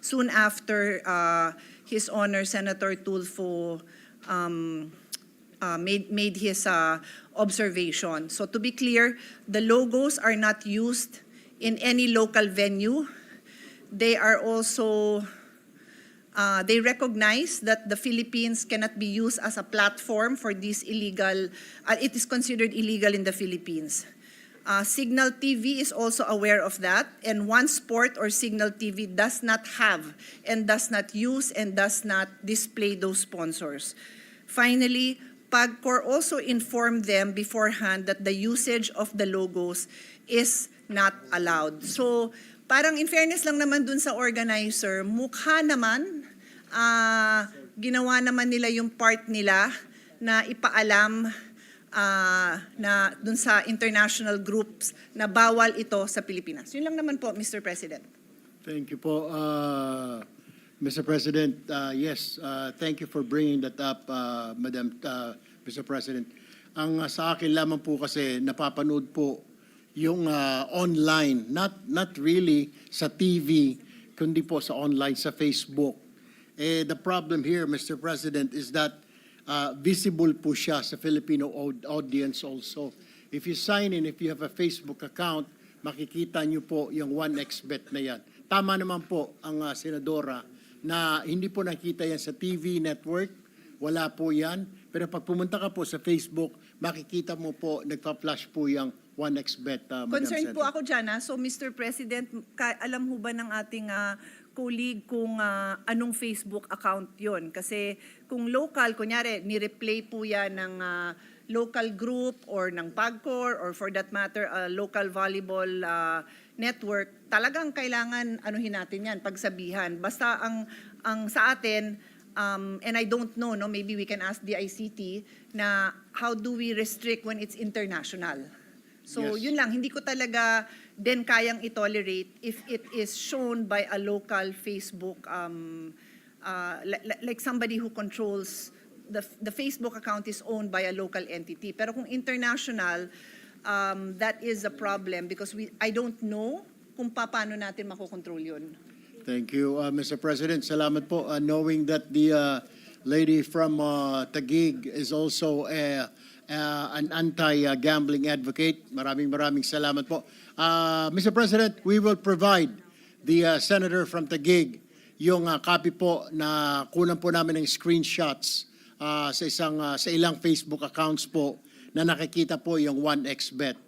[SPEAKER 11] soon after His Honor Senator Tulfo made his observation. So to be clear, the logos are not used in any local venue. They are also, they recognize that the Philippines cannot be used as a platform for these illegal, it is considered illegal in the Philippines. Signal TV is also aware of that, and One Sport or Signal TV does not have and does not use and does not display those sponsors. Finally, PAGCOR also informed them beforehand that the usage of the logos is not allowed. So, parang in fairness lang naman dun sa organizer, mukha naman, ginawa naman nila yung part nila na ipaalam na dun sa international groups na bawal ito sa Pilipinas. Yun lang naman po, Mr. President.
[SPEAKER 9] Thank you po, Mr. President. Yes, thank you for bringing that up, Madam Mr. President. Ang sa akin lamang po kasi napapanood po yung online, not really sa TV, kundi po sa online, sa Facebook. The problem here, Mr. President, is that visible po siya sa Filipino audience also. If you sign in, if you have a Facebook account, makikita niyo po yung 1xBet na yan. Tama naman po ang senadora na hindi po nakita yan sa TV network, wala po yan. Pero pag pumunta ka po sa Facebook, makikita mo po, nagpa-flash po yung 1xBet. Madam
[SPEAKER 11] Concerned po
[SPEAKER 9] Senator.
[SPEAKER 11] ako dyan. So, Mr. President, alam ho ba ng ating colleague kung anong Facebook account yon? Kasi kung local, kunyari, ni-replay po yan ng local group or ng PAGCOR or for that matter, local volleyball network, talagang kailangan anuhin natin yan, pagsabihan. Basta ang sa atin, and I don't know, no, maybe we can ask the ICT na how do we restrict when it's international? So
[SPEAKER 9] Yes.
[SPEAKER 11] yun lang, hindi ko talaga din kayang i-tolerate if it is shown by a local Facebook, like somebody who controls, the Facebook account is owned by a local entity. Pero kung international, that is a problem because I don't know kung paano natin makokontrol yun.
[SPEAKER 9] Thank you, Mr. President. Salamat po. Knowing that the lady from Taguig is also an anti-gambling advocate, maraming salamat po. Mr. President, we will provide the senator from Taguig yung copy po na kunan po namin ng screenshots sa ilang Facebook accounts po na nakikita po yung 1xBet.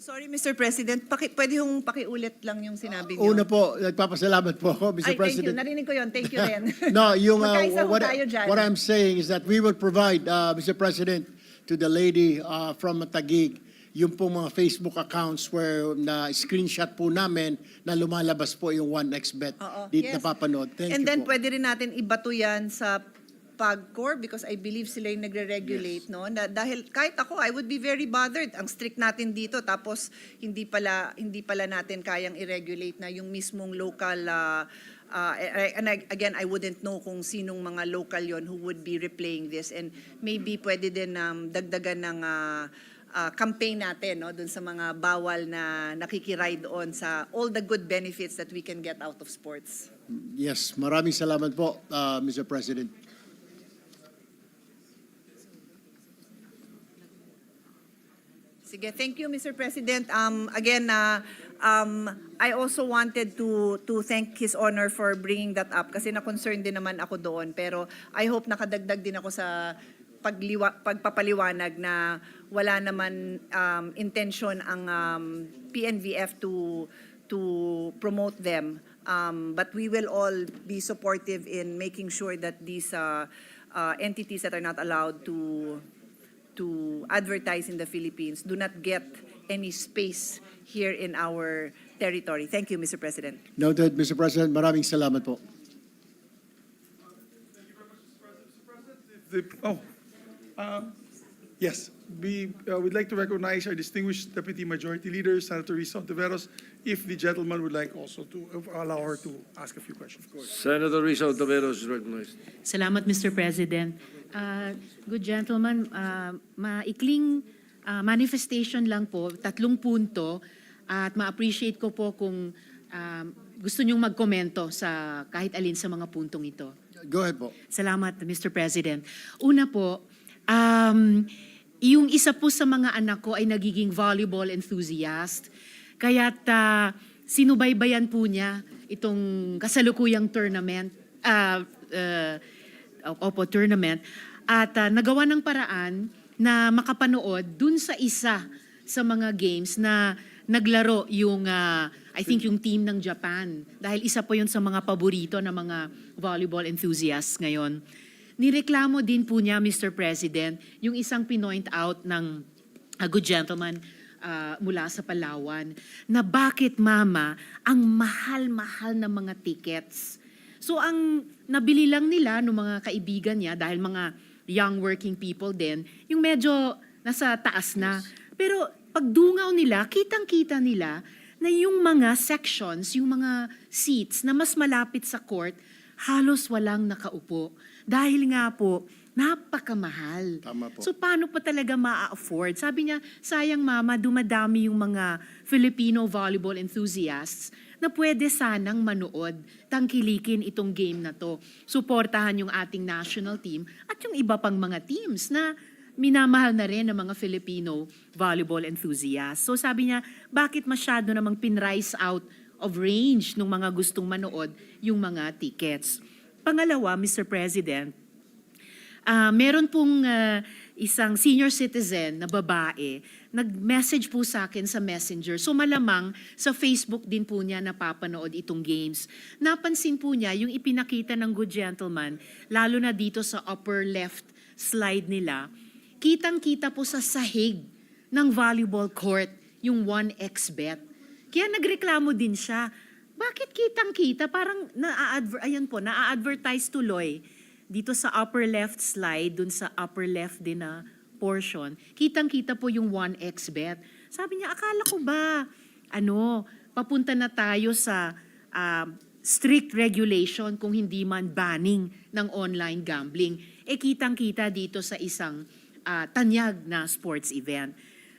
[SPEAKER 11] Sorry, Mr. President, pwede yung pakiulit lang yung sinabi niyo.
[SPEAKER 9] Una po, nagpapasalamat po ako, Mr.
[SPEAKER 11] Ay, thank you.
[SPEAKER 9] President.
[SPEAKER 11] Narinig ko yun. Thank you rin.
[SPEAKER 9] No, yung
[SPEAKER 11] Magkaisa ho tayo dyan.
[SPEAKER 9] what I'm saying is that we will provide, Mr. President, to the lady from Taguig, yung po mga Facebook accounts where na screenshot po namin na lumalabas po yung 1xBet.
[SPEAKER 11] Oo,
[SPEAKER 9] Dito
[SPEAKER 11] yes.
[SPEAKER 9] napapanood. Thank
[SPEAKER 11] And
[SPEAKER 9] you
[SPEAKER 11] then
[SPEAKER 9] po.
[SPEAKER 11] pwede rin natin ibato yan sa PAGCOR because I believe sila yung nagre-regulate, no? Dahil kahit ako, I would be very bothered. Ang strict natin dito tapos hindi pala natin kayang i-regulate na yung mismong local again, I wouldn't know kung sinong mga local yon who would be replaying this and maybe pwede din dagdagan ng campaign natin, no, dun sa mga bawal na nakikiride on sa all the good benefits that we can get out of sports.
[SPEAKER 9] Yes, maraming salamat po, Mr. President.
[SPEAKER 11] Sige, thank you, Mr. President. Again, I also wanted to thank His Honor for bringing that up kasi na-concern din naman ako doon. Pero I hope nakadagdag din ako sa pagpapaliwanag na wala naman intention ang PNVF to promote them. But we will all be supportive in making sure that these entities that are not allowed to advertise in the Philippines do not get any space here in our territory. Thank you, Mr. President.
[SPEAKER 9] Noted, Mr. President. Maraming salamat po.
[SPEAKER 2] Yes, we'd like to recognize our distinguished Deputy Majority Leader, Senator Risa Ontiveros, if the gentleman would like also to allow her to ask a few questions.
[SPEAKER 1] Senator Risa Ontiveros is recognized.
[SPEAKER 12] Salamat, Mr. President. Good gentlemen, maikling manifestation lang po, 3 punto, at ma-appreciate ko po kung gusto nyong magkomento sa kahit alin sa mga puntong ito.
[SPEAKER 9] Go ahead po.
[SPEAKER 12] Salamat, Mr. President. Una po, yung isa po sa mga anak ko ay nagiging volleyball enthusiast. Kaya't sinubaybayan po niya itong kasalukuyang tournament, tournament. At nagawa ng paraan na makapanood dun sa isa sa mga games na naglaro yung, I think yung team ng Japan. Dahil isa po yun sa mga paborito ng mga volleyball enthusiasts ngayon. Nireklamo din po niya, Mr. President, yung isang pinoint out ng good gentleman mula sa Palawan, na bakit, Mama, ang mahal-mahal na mga tickets. So ang nabili lang nila ng mga kaibigan niya, dahil mga young working people din, yung medyo nasa taas na. Pero pagdungaw nila, kitang-kita nila na yung mga sections, yung mga seats na mas malapit sa court, halos walang nakaupo. Dahil nga po, napakamahal.
[SPEAKER 9] Tama po.
[SPEAKER 12] So paano pa talaga ma-afford? Sabi niya, sayang Mama, dumadami yung mga Filipino volleyball enthusiasts na pwede sanang manood, tangkilikin itong game na to. Suportahan yung ating national team at yung iba pang mga teams na minamahal na rin ng mga Filipino volleyball enthusiasts. So sabi niya, bakit masyado namang pinrise out of range ng mga gustong manood yung mga tickets? pangalawa, Mr. President, meron pong isang senior citizen na babae, nag-message po sa akin sa Messenger. So malamang sa Facebook din po niya napapanood itong games. Napansin po niya yung ipinakita ng good gentleman, lalo na dito sa upper left slide nila, kitang-kita po sa sahig ng volleyball court yung 1xbet. Kaya nagreklamo din siya. Bakit kitang-kita? Parang na-advertise tuloy dito sa upper left slide, dun sa upper left din na portion, kitang-kita po yung 1xbet. Sabi niya, akala ko ba, papunta na tayo sa strict regulation kung hindi man banning ng online gambling. Kitang-kita dito sa isang tanyag na sports event.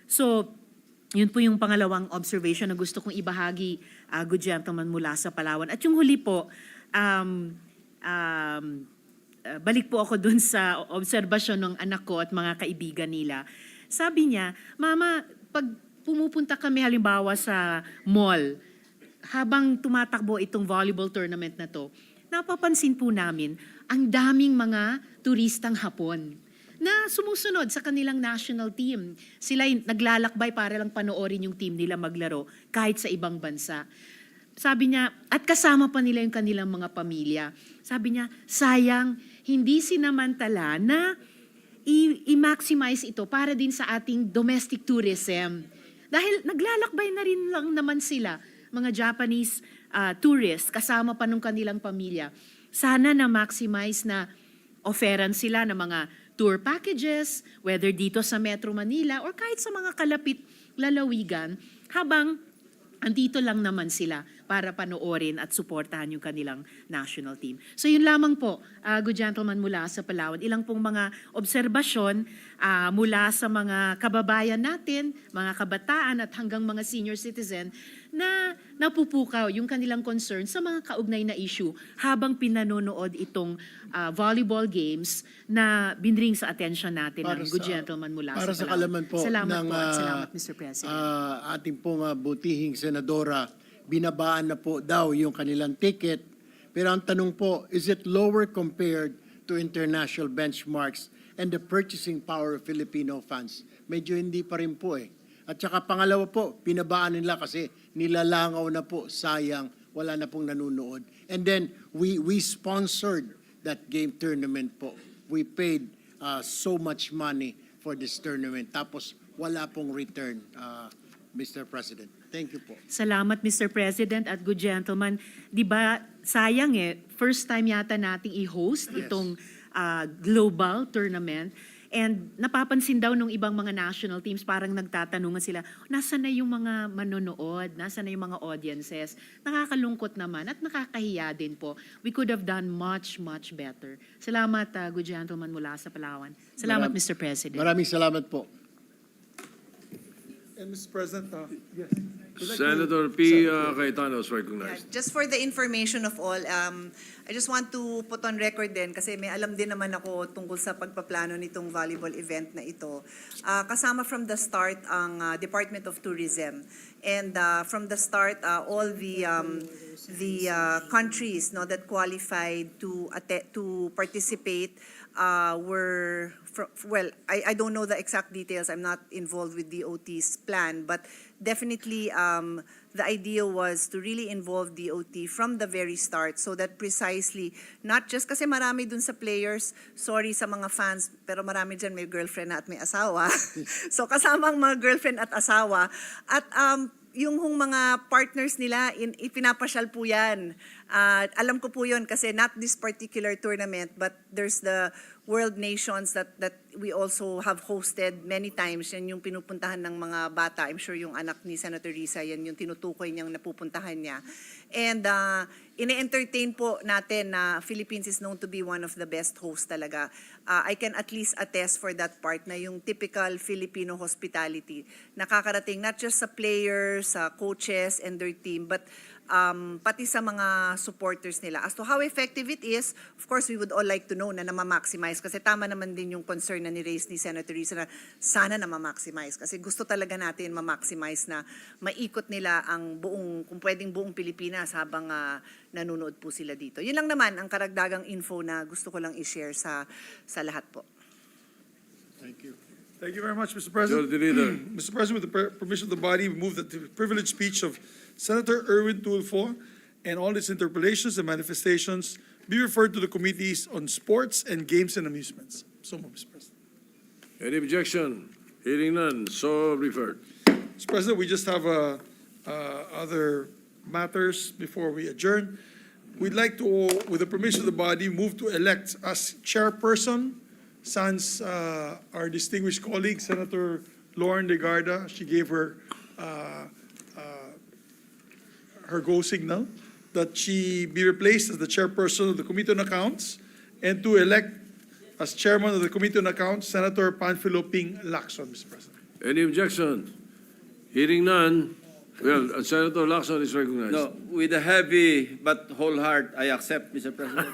[SPEAKER 12] So, yun po yung pangalawang observation na gusto kong ibahagi, good gentleman, mula sa Palawan. At yung huli po, balik po ako dun sa obserbasyon ng anak ko at mga kaibigan nila. Sabi niya, Mama, pag pumupunta kami halimbawa sa mall, habang tumatakbo itong volleyball tournament na to, napapansin po namin ang daming mga turistang Hapon na sumusunod sa kanilang national team. Sila naglalakbay para lang panoorin yung team nila maglaro kahit sa ibang bansa. Sabi niya, at kasama pa nila yung kanilang mga pamilya. Sabi niya, sayang, hindi sinamantala na i-maximize ito para din sa ating domestic tourism. Dahil naglalakbay na rin lang naman sila, mga Japanese tourists, kasama pa nung kanilang pamilya. Sana na-maximize na offeran sila ng mga tour packages, whether dito sa Metro Manila or kahit sa mga kalapit lalawigan, habang andito lang naman sila para panoorin at suportahan yung kanilang national team. So yun lamang po, good gentleman, mula sa Palawan. Ilang pong mga obserbasyon mula sa mga kababayan natin, mga kabataan at hanggang mga senior citizen na napupukaw yung kanilang concern sa mga kaugnay na issue habang pinanonood itong volleyball games na binring sa atensyon natin ng good gentleman mula
[SPEAKER 9] para
[SPEAKER 12] sa
[SPEAKER 9] sa
[SPEAKER 12] Palawan.
[SPEAKER 9] kalaman po
[SPEAKER 12] Salamat
[SPEAKER 9] ng
[SPEAKER 12] po at salamat, Mr. President.
[SPEAKER 9] ating pong butihing senadora, binabaan na po daw yung kanilang ticket. Pero ang tanong po, is it lower compared to international benchmarks and the purchasing power of Filipino fans? Medyo hindi pa rin po eh. At saka pangalawa po, binabaan nila kasi nilalangaw na po, sayang, wala na pong nanonood. And then, we sponsored that game tournament po. We paid so much money for this tournament. Tapos, wala pong return, Mr. President. Thank you po.
[SPEAKER 12] Salamat, Mr. President at good gentleman. Di ba, sayang first time yata nating i-host itong global tournament. And napapansin daw nung ibang mga national teams, parang nagtatanungan sila, nasaan na yung mga manonood? Nasaan na yung mga audiences? Nakakalungkot naman at nakakahiya din po. We could have done much, much better. Salamat, good gentleman, mula sa Palawan. Salamat, Mr. President.
[SPEAKER 9] Maraming salamat po.
[SPEAKER 2] And Mr. President, yes.
[SPEAKER 1] Senator P. Cayetano is recognized.
[SPEAKER 11] Just for the information of all, I just want to put on record din kasi may alam din naman ako tungkol sa pagpaplano nitong volleyball event na ito. Kasama from the start ang Department of Tourism. And from the start, all the countries that qualified to participate were, I don't know the exact details. I'm not involved with DOT's plan, but definitely the idea was to really involve DOT from the very start so that precisely, not just kasi marami dun sa players, sorry sa mga fans, pero marami dyan may girlfriend na at may asawa. So kasama ang mga girlfriend at asawa. At yung mga partners nila, ipinapasyal po yan. Alam ko po yun kasi not this particular tournament, but there's the world nations that we also have hosted many times. Yan yung pinupuntahan ng mga bata. I'm sure yung anak ni Senator Risa, yan yung tinutukoy niyang napupuntahan niya. And ine-entertain po natin na Philippines is known to be one of the best hosts talaga. I can at least attest for that part na yung typical Filipino hospitality. Nakakarating not just sa players, sa coaches and their team, but pati sa mga supporters nila. As to how effective it is, of course, we would all like to know na ma-maximize kasi tama naman din yung concern na ni-raise ni Senator Risa na sana na ma-maximize kasi gusto talaga natin ma-maximize na maikot nila ang buong, kung pwedeng buong Pilipinas habang nanonood po sila dito. Yun lang naman ang karagdagang info na gusto ko lang i-share sa lahat po.
[SPEAKER 2] Thank you. Thank you very much, Mr. President.
[SPEAKER 1] Majority Leader.
[SPEAKER 2] Mr. President, with the permission of the body, we move that the privileged speech of Senator Erwin Tulfo and all its interpellations and manifestations be referred to the committees on sports and games and amusements. So moved, Mr. President.
[SPEAKER 1] Any objection? Hearing none, so referred.
[SPEAKER 2] Mr. President, we just have other matters before we adjourn. We'd like to, with the permission of the body, move to elect as chairperson sans our distinguished colleague, Senator Lauren Legarda. She gave her go signal that she be replaced as the chairperson of the Committee on Accounts and to elect as chairman of the Committee on Accounts, Senator Panfilo Ping Lacson, Mr. President.
[SPEAKER 1] Any objection? Hearing none, well, Senator Lacson is recognized.
[SPEAKER 6] No, with a heavy but whole heart, I accept, Mr. President.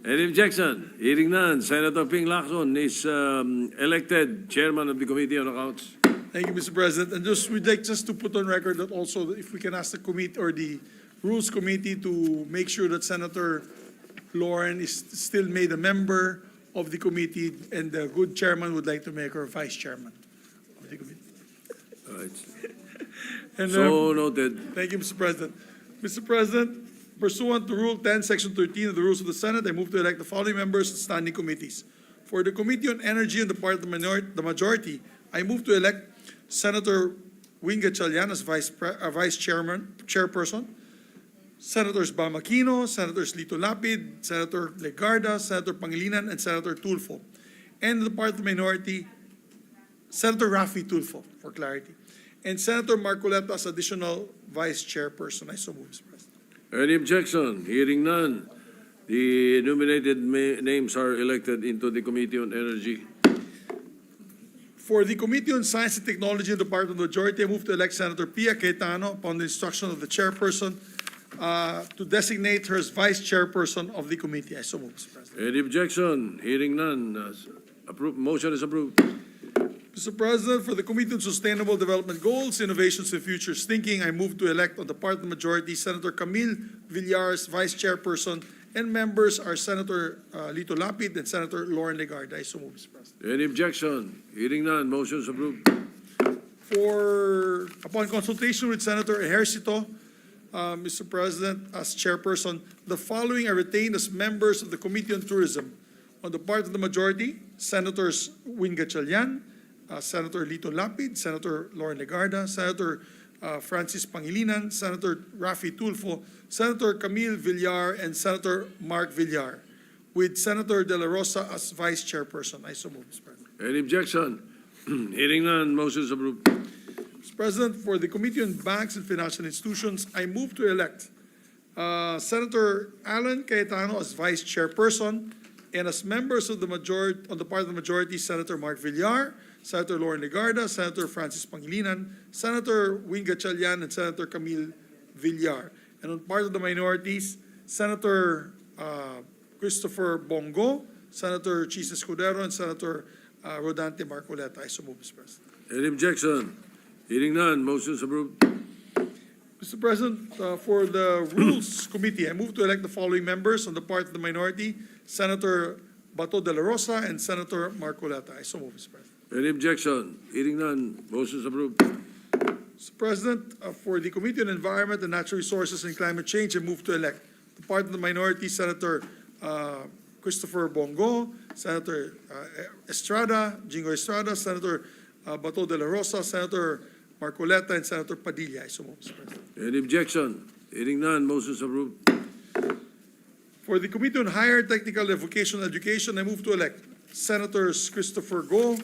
[SPEAKER 1] Any objection? Hearing none, Senator Ping Lacson is elected chairman of the Committee on Accounts.
[SPEAKER 2] Thank you, Mr. President. And we'd like just to put on record that also if we can ask the committee or the Rules Committee to make sure that Senator Lauren is still made a member of the committee and the good chairman would like to make her vice chairman of the committee.
[SPEAKER 1] All right.
[SPEAKER 2] And,
[SPEAKER 1] So noted.
[SPEAKER 2] thank you, Mr. President. Mr. President, pursuant to Rule 10, Section 13 of the Rules of the Senate, I move to elect the following members of standing committees. For the Committee on Energy on the part of the majority, I move to elect Senator Wing Gatchalian as vice chairperson, Senators Bamakino, Senators Lito Lapid, Senator Legarda, Senator Pangilinan, and Senator Tulfo. And the part of the minority, Senator Rafi Tulfo, for clarity. And Senator Marcoleta as additional vice chairperson. I so move, Mr. President.
[SPEAKER 1] Any objection? Hearing none, the nominated names are elected into the Committee on Energy.
[SPEAKER 2] For the Committee on Science and Technology of the part of the majority, I move to elect Senator Pia Cayetano upon the instruction of the chairperson to designate her as vice chairperson of the committee. I so move, Mr. President.
[SPEAKER 1] Any objection? Hearing none, motion is approved.
[SPEAKER 2] Mr. President, for the Committee on Sustainable Development Goals, Innovations, and Futures Thinking, I move to elect on the part of the majority Senator Camille Villar as vice chairperson, and members are Senator Lito Lapid and Senator Lauren Legarda. I so move, Mr. President.
[SPEAKER 1] Any objection? Hearing none, motion is approved.
[SPEAKER 2] Upon consultation with Senator Ejercito, Mr. President, as chairperson, the following are retained as members of the Committee on Tourism. On the part of the majority, Senators Wing Gatchalian, Senator Lito Lapid, Senator Lauren Legarda, Senator Francis Pangilinan, Senator Rafi Tulfo, Senator Camille Villar, and Senator Mark Villar, with Senator De La Rosa as vice chairperson. I so move, Mr. President.
[SPEAKER 1] Any objection? Hearing none, motion is approved.
[SPEAKER 2] Mr. President, for the Committee on Banks and Financial Institutions, I move to elect Senator Alan Cayetano as vice chairperson, and as members of the majority, on the part of the majority, Senator Mark Villar, Senator Lauren Legarda, Senator Francis Pangilinan, Senator Wing Gatchalian, and Senator Camille Villar. And on part of the minorities, Senator Christopher Bongo, Senator Chis Escudero, and Senator Rodante Marcoleta. I so move, Mr. President.
[SPEAKER 1] Any objection? Hearing none, motion is approved.
[SPEAKER 2] Mr. President, for the Rules Committee, I move to elect the following members on the part of the minority, Senator Bato de la Rosa and Senator Marcoleta. I so move, Mr. President.
[SPEAKER 1] Any objection? Hearing none, motion is approved.
[SPEAKER 2] Mr. President, for the Committee on Environment and Natural Resources and Climate Change, I move to elect the part of the minority, Senator Christopher Bongo, Senator Jingo Estrada, Senator Bato de la Rosa, Senator Marcoleta, and Senator Padilla. I so move, Mr. President.
[SPEAKER 1] Any objection? Hearing none, motion is approved.
[SPEAKER 2] For the Committee on Higher Technical and Vocational Education, I move to elect Senators Christopher Go,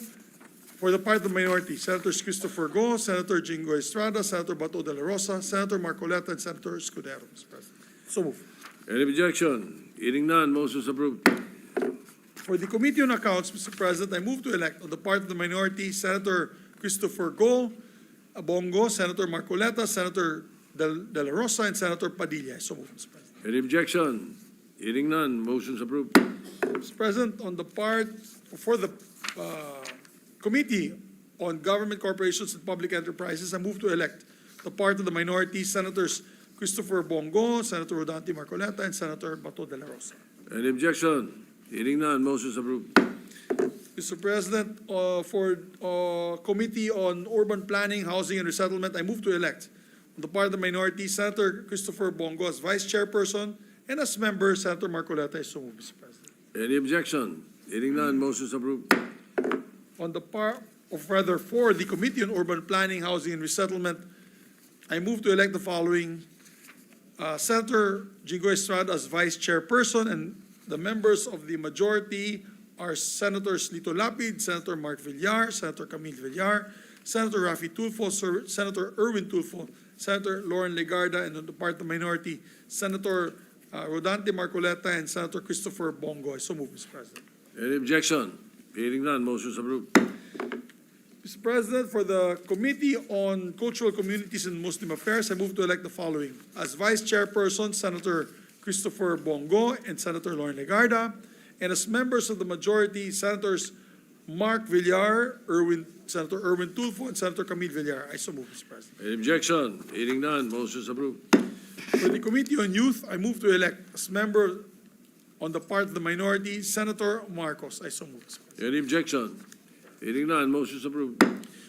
[SPEAKER 2] for the part of the minority, Senators Christopher Go, Senator Jingo Estrada, Senator Bato de la Rosa, Senator Marcoleta, and Senator Escudero, Mr. President. So move.
[SPEAKER 1] Any objection? Hearing none, motion is approved.
[SPEAKER 2] For the Committee on Accounts, Mr. President, I move to elect on the part of the minority, Senator Christopher Go, Bongo, Senator Marcoleta, Senator De La Rosa, and Senator Padilla. I so move, Mr. President.
[SPEAKER 1] Any objection? Hearing none, motion's approved.
[SPEAKER 2] Mr. President, on the part for the Committee on Government Corporations and Public Enterprises, I move to elect the part of the minority, Senators Christopher Bongo, Senator Rodante Marcoleta, and Senator Bato de la Rosa.
[SPEAKER 1] Any objection? Hearing none, motion's approved.
[SPEAKER 2] Mr. President, for Committee on Urban Planning, Housing, and Resettlement, I move to elect on the part of the minority, Senator Christopher Bongo as Vice Chairperson, and as member, Senator Marcoleta. I so move, Mr. President.
[SPEAKER 1] Any objection? Hearing none, motion's approved.
[SPEAKER 2] On the part of rather for the Committee on Urban Planning, Housing, and Resettlement, I move to elect the following Senator Jingo Estrada as Vice Chairperson, and the members of the majority are Senators Lito Lapid, Senator Mark Villar, Senator Camille Villar, Senator Rafi Tulfo, Senator Erwin Tulfo, Senator Lauren Legarda, and on the part of the minority, Senator Rodante Marcoleta and Senator Christopher Bongo. I so move, Mr. President.
[SPEAKER 1] Any objection? Hearing none, motion's approved.
[SPEAKER 2] Mr. President, for the Committee on Cultural Communities and Muslim Affairs, I move to elect the following. As Vice Chairperson, Senator Christopher Bongo and Senator Lauren Legarda, and as members of the majority, Senators Mark Villar, Senator Erwin Tulfo, and Senator Camille Villar. I so move, Mr. President.
[SPEAKER 1] Any objection? Hearing none, motion's approved.
[SPEAKER 2] For the Committee on Youth, I move to elect as member on the part of the minority, Senator Marcos. I so move, Mr. President.
[SPEAKER 1] Any objection? Hearing none, motion's approved.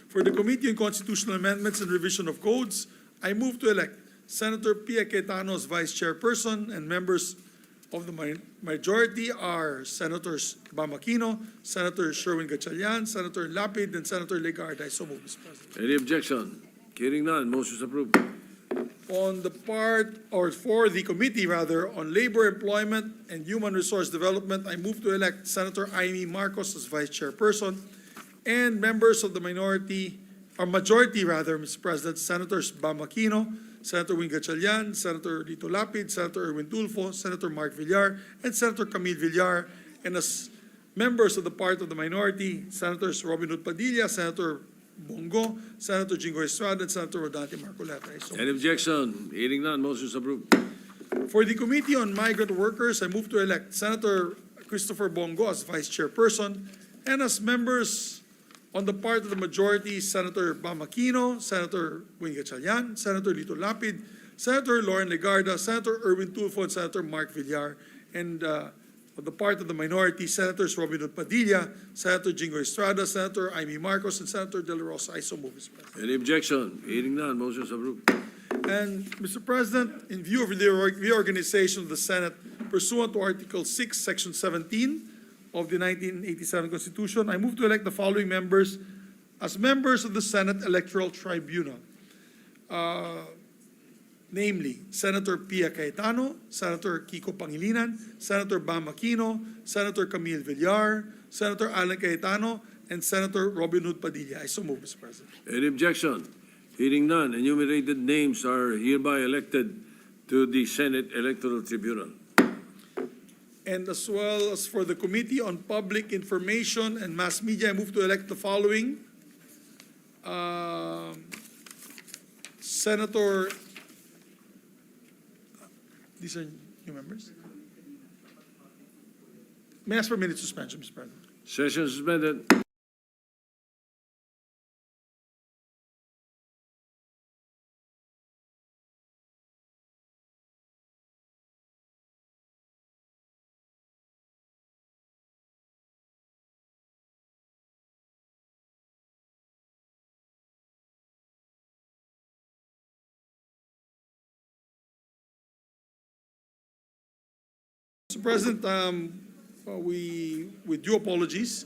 [SPEAKER 2] For the Committee on Constitutional Amendments and Revision of Codes, I move to elect Senator Pia Cayetano as Vice Chairperson, and members of the majority are Senators Bamakino, Senator Sherwin Gatchalian, Senator Lapid, and Senator Legarda. I so move, Mr. President.
[SPEAKER 1] Any objection? Hearing none, motion's approved.
[SPEAKER 2] On the part, or for the committee rather, on Labor, Employment, and Human Resource Development, I move to elect Senator Amy Marcos as Vice Chairperson, and members of the majority, Mr. President, Senators Bamakino, Senator Wing Gatchalian, Senator Lito Lapid, Senator Erwin Tulfo, Senator Mark Villar, and Senator Camille Villar, and as members of the part of the minority, Senators Robin Hood Padilla, Senator Bongo, Senator Jingo Estrada, and Senator Rodante Marcoleta. So,
[SPEAKER 1] Any objection? Hearing none, motion's approved.
[SPEAKER 2] for the Committee on Migrant Workers, I move to elect Senator Christopher Bongo as Vice Chairperson, and as members on the part of the majority, Senator Bamakino, Senator Wing Gatchalian, Senator Lito Lapid, Senator Lauren Legarda, Senator Erwin Tulfo, and Senator Mark Villar, and on the part of the minority, Senators Robin Hood Padilla, Senator Jingo Estrada, Senator Amy Marcos, and Senator De La Rosa. I so move, Mr. President.
[SPEAKER 1] Any objection? Hearing none, motion's approved.
[SPEAKER 2] And, Mr. President, in view of the reorganization of the Senate pursuant to Article 6, Section 17 of the 1987 Constitution, I move to elect the following members as members of the Senate Electoral Tribunal. Namely, Senator Pia Cayetano, Senator Kiko Pangilinan, Senator Bam Aquino, Senator Camille Villar, Senator Alan Cayetano, and Senator Robin Hood Padilla. I so move, Mr. President.
[SPEAKER 1] Any objection? Hearing none, enumerated names are hereby elected to the Senate Electoral Tribunal.
[SPEAKER 2] And as well as for the Committee on Public Information and Mass Media, I move to elect the following. Senator, these are new members. May I ask for a minute suspension, Mr. President?
[SPEAKER 1] Session suspended.
[SPEAKER 2] Mr. President, with due apologies,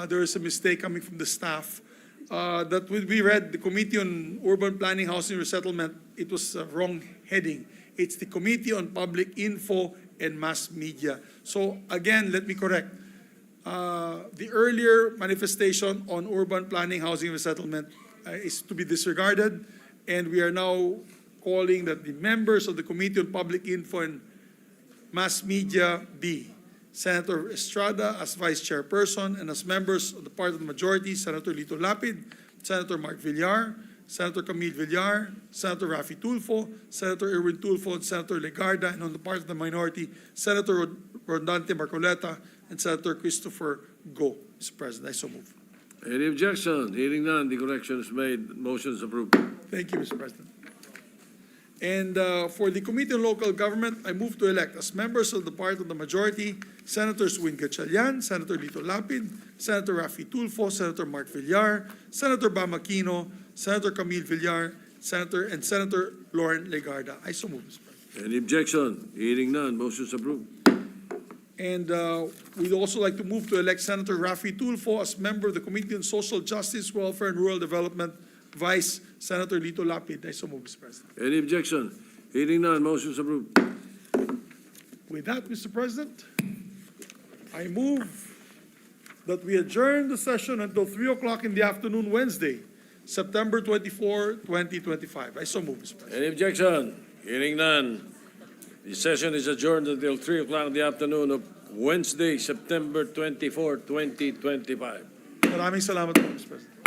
[SPEAKER 2] there is a mistake coming from the staff. That when we read the Committee on Urban Planning, Housing, and Resettlement, it was a wrong heading. It's the Committee on Public Info and Mass Media. So again, let me correct. The earlier manifestation on urban planning, housing, and resettlement is to be disregarded, and we are now calling that the members of the Committee on Public Info and Mass Media be Senator Estrada as Vice Chairperson, and as members of the part of the majority, Senator Lito Lapid, Senator Mark Villar, Senator Camille Villar, Senator Raffy Tulfo, Senator Erwin Tulfo, and Senator Legarda, and on the part of the minority, Senator Rodante Marcoleta and Senator Christopher Go. Mr. President, I so move.
[SPEAKER 1] Any objection? Hearing none, the correction is made. Motion is approved.
[SPEAKER 2] Thank you, Mr. President. And for the Committee on Local Government, I move to elect as members of the part of the majority, Senators Win Gatchalian, Senator Lito Lapid, Senator Raffy Tulfo, Senator Mark Villar, Senator Bam Aquino, Senator Camille Villar, Senator Lauren Legarda. I so move, Mr. President.
[SPEAKER 1] Any objection? Hearing none, motion is approved.
[SPEAKER 2] And we'd also like to move to elect Senator Raffy Tulfo as member of the Committee on Social Justice, Welfare, and Rural Development, Vice Senator Lito Lapid. I so move, Mr. President.
[SPEAKER 1] Any objection? Hearing none, motion is approved.
[SPEAKER 2] With that, Mr. President, I move that we adjourn the session until 3 o'clock in the afternoon, Wednesday, September 24, 2025. I so move, Mr. President.
[SPEAKER 1] Any objection? Hearing none. The session is adjourned until 3 o'clock in the afternoon of Wednesday, September 24, 2025.
[SPEAKER 2] Maraming salamat po, Mr. President.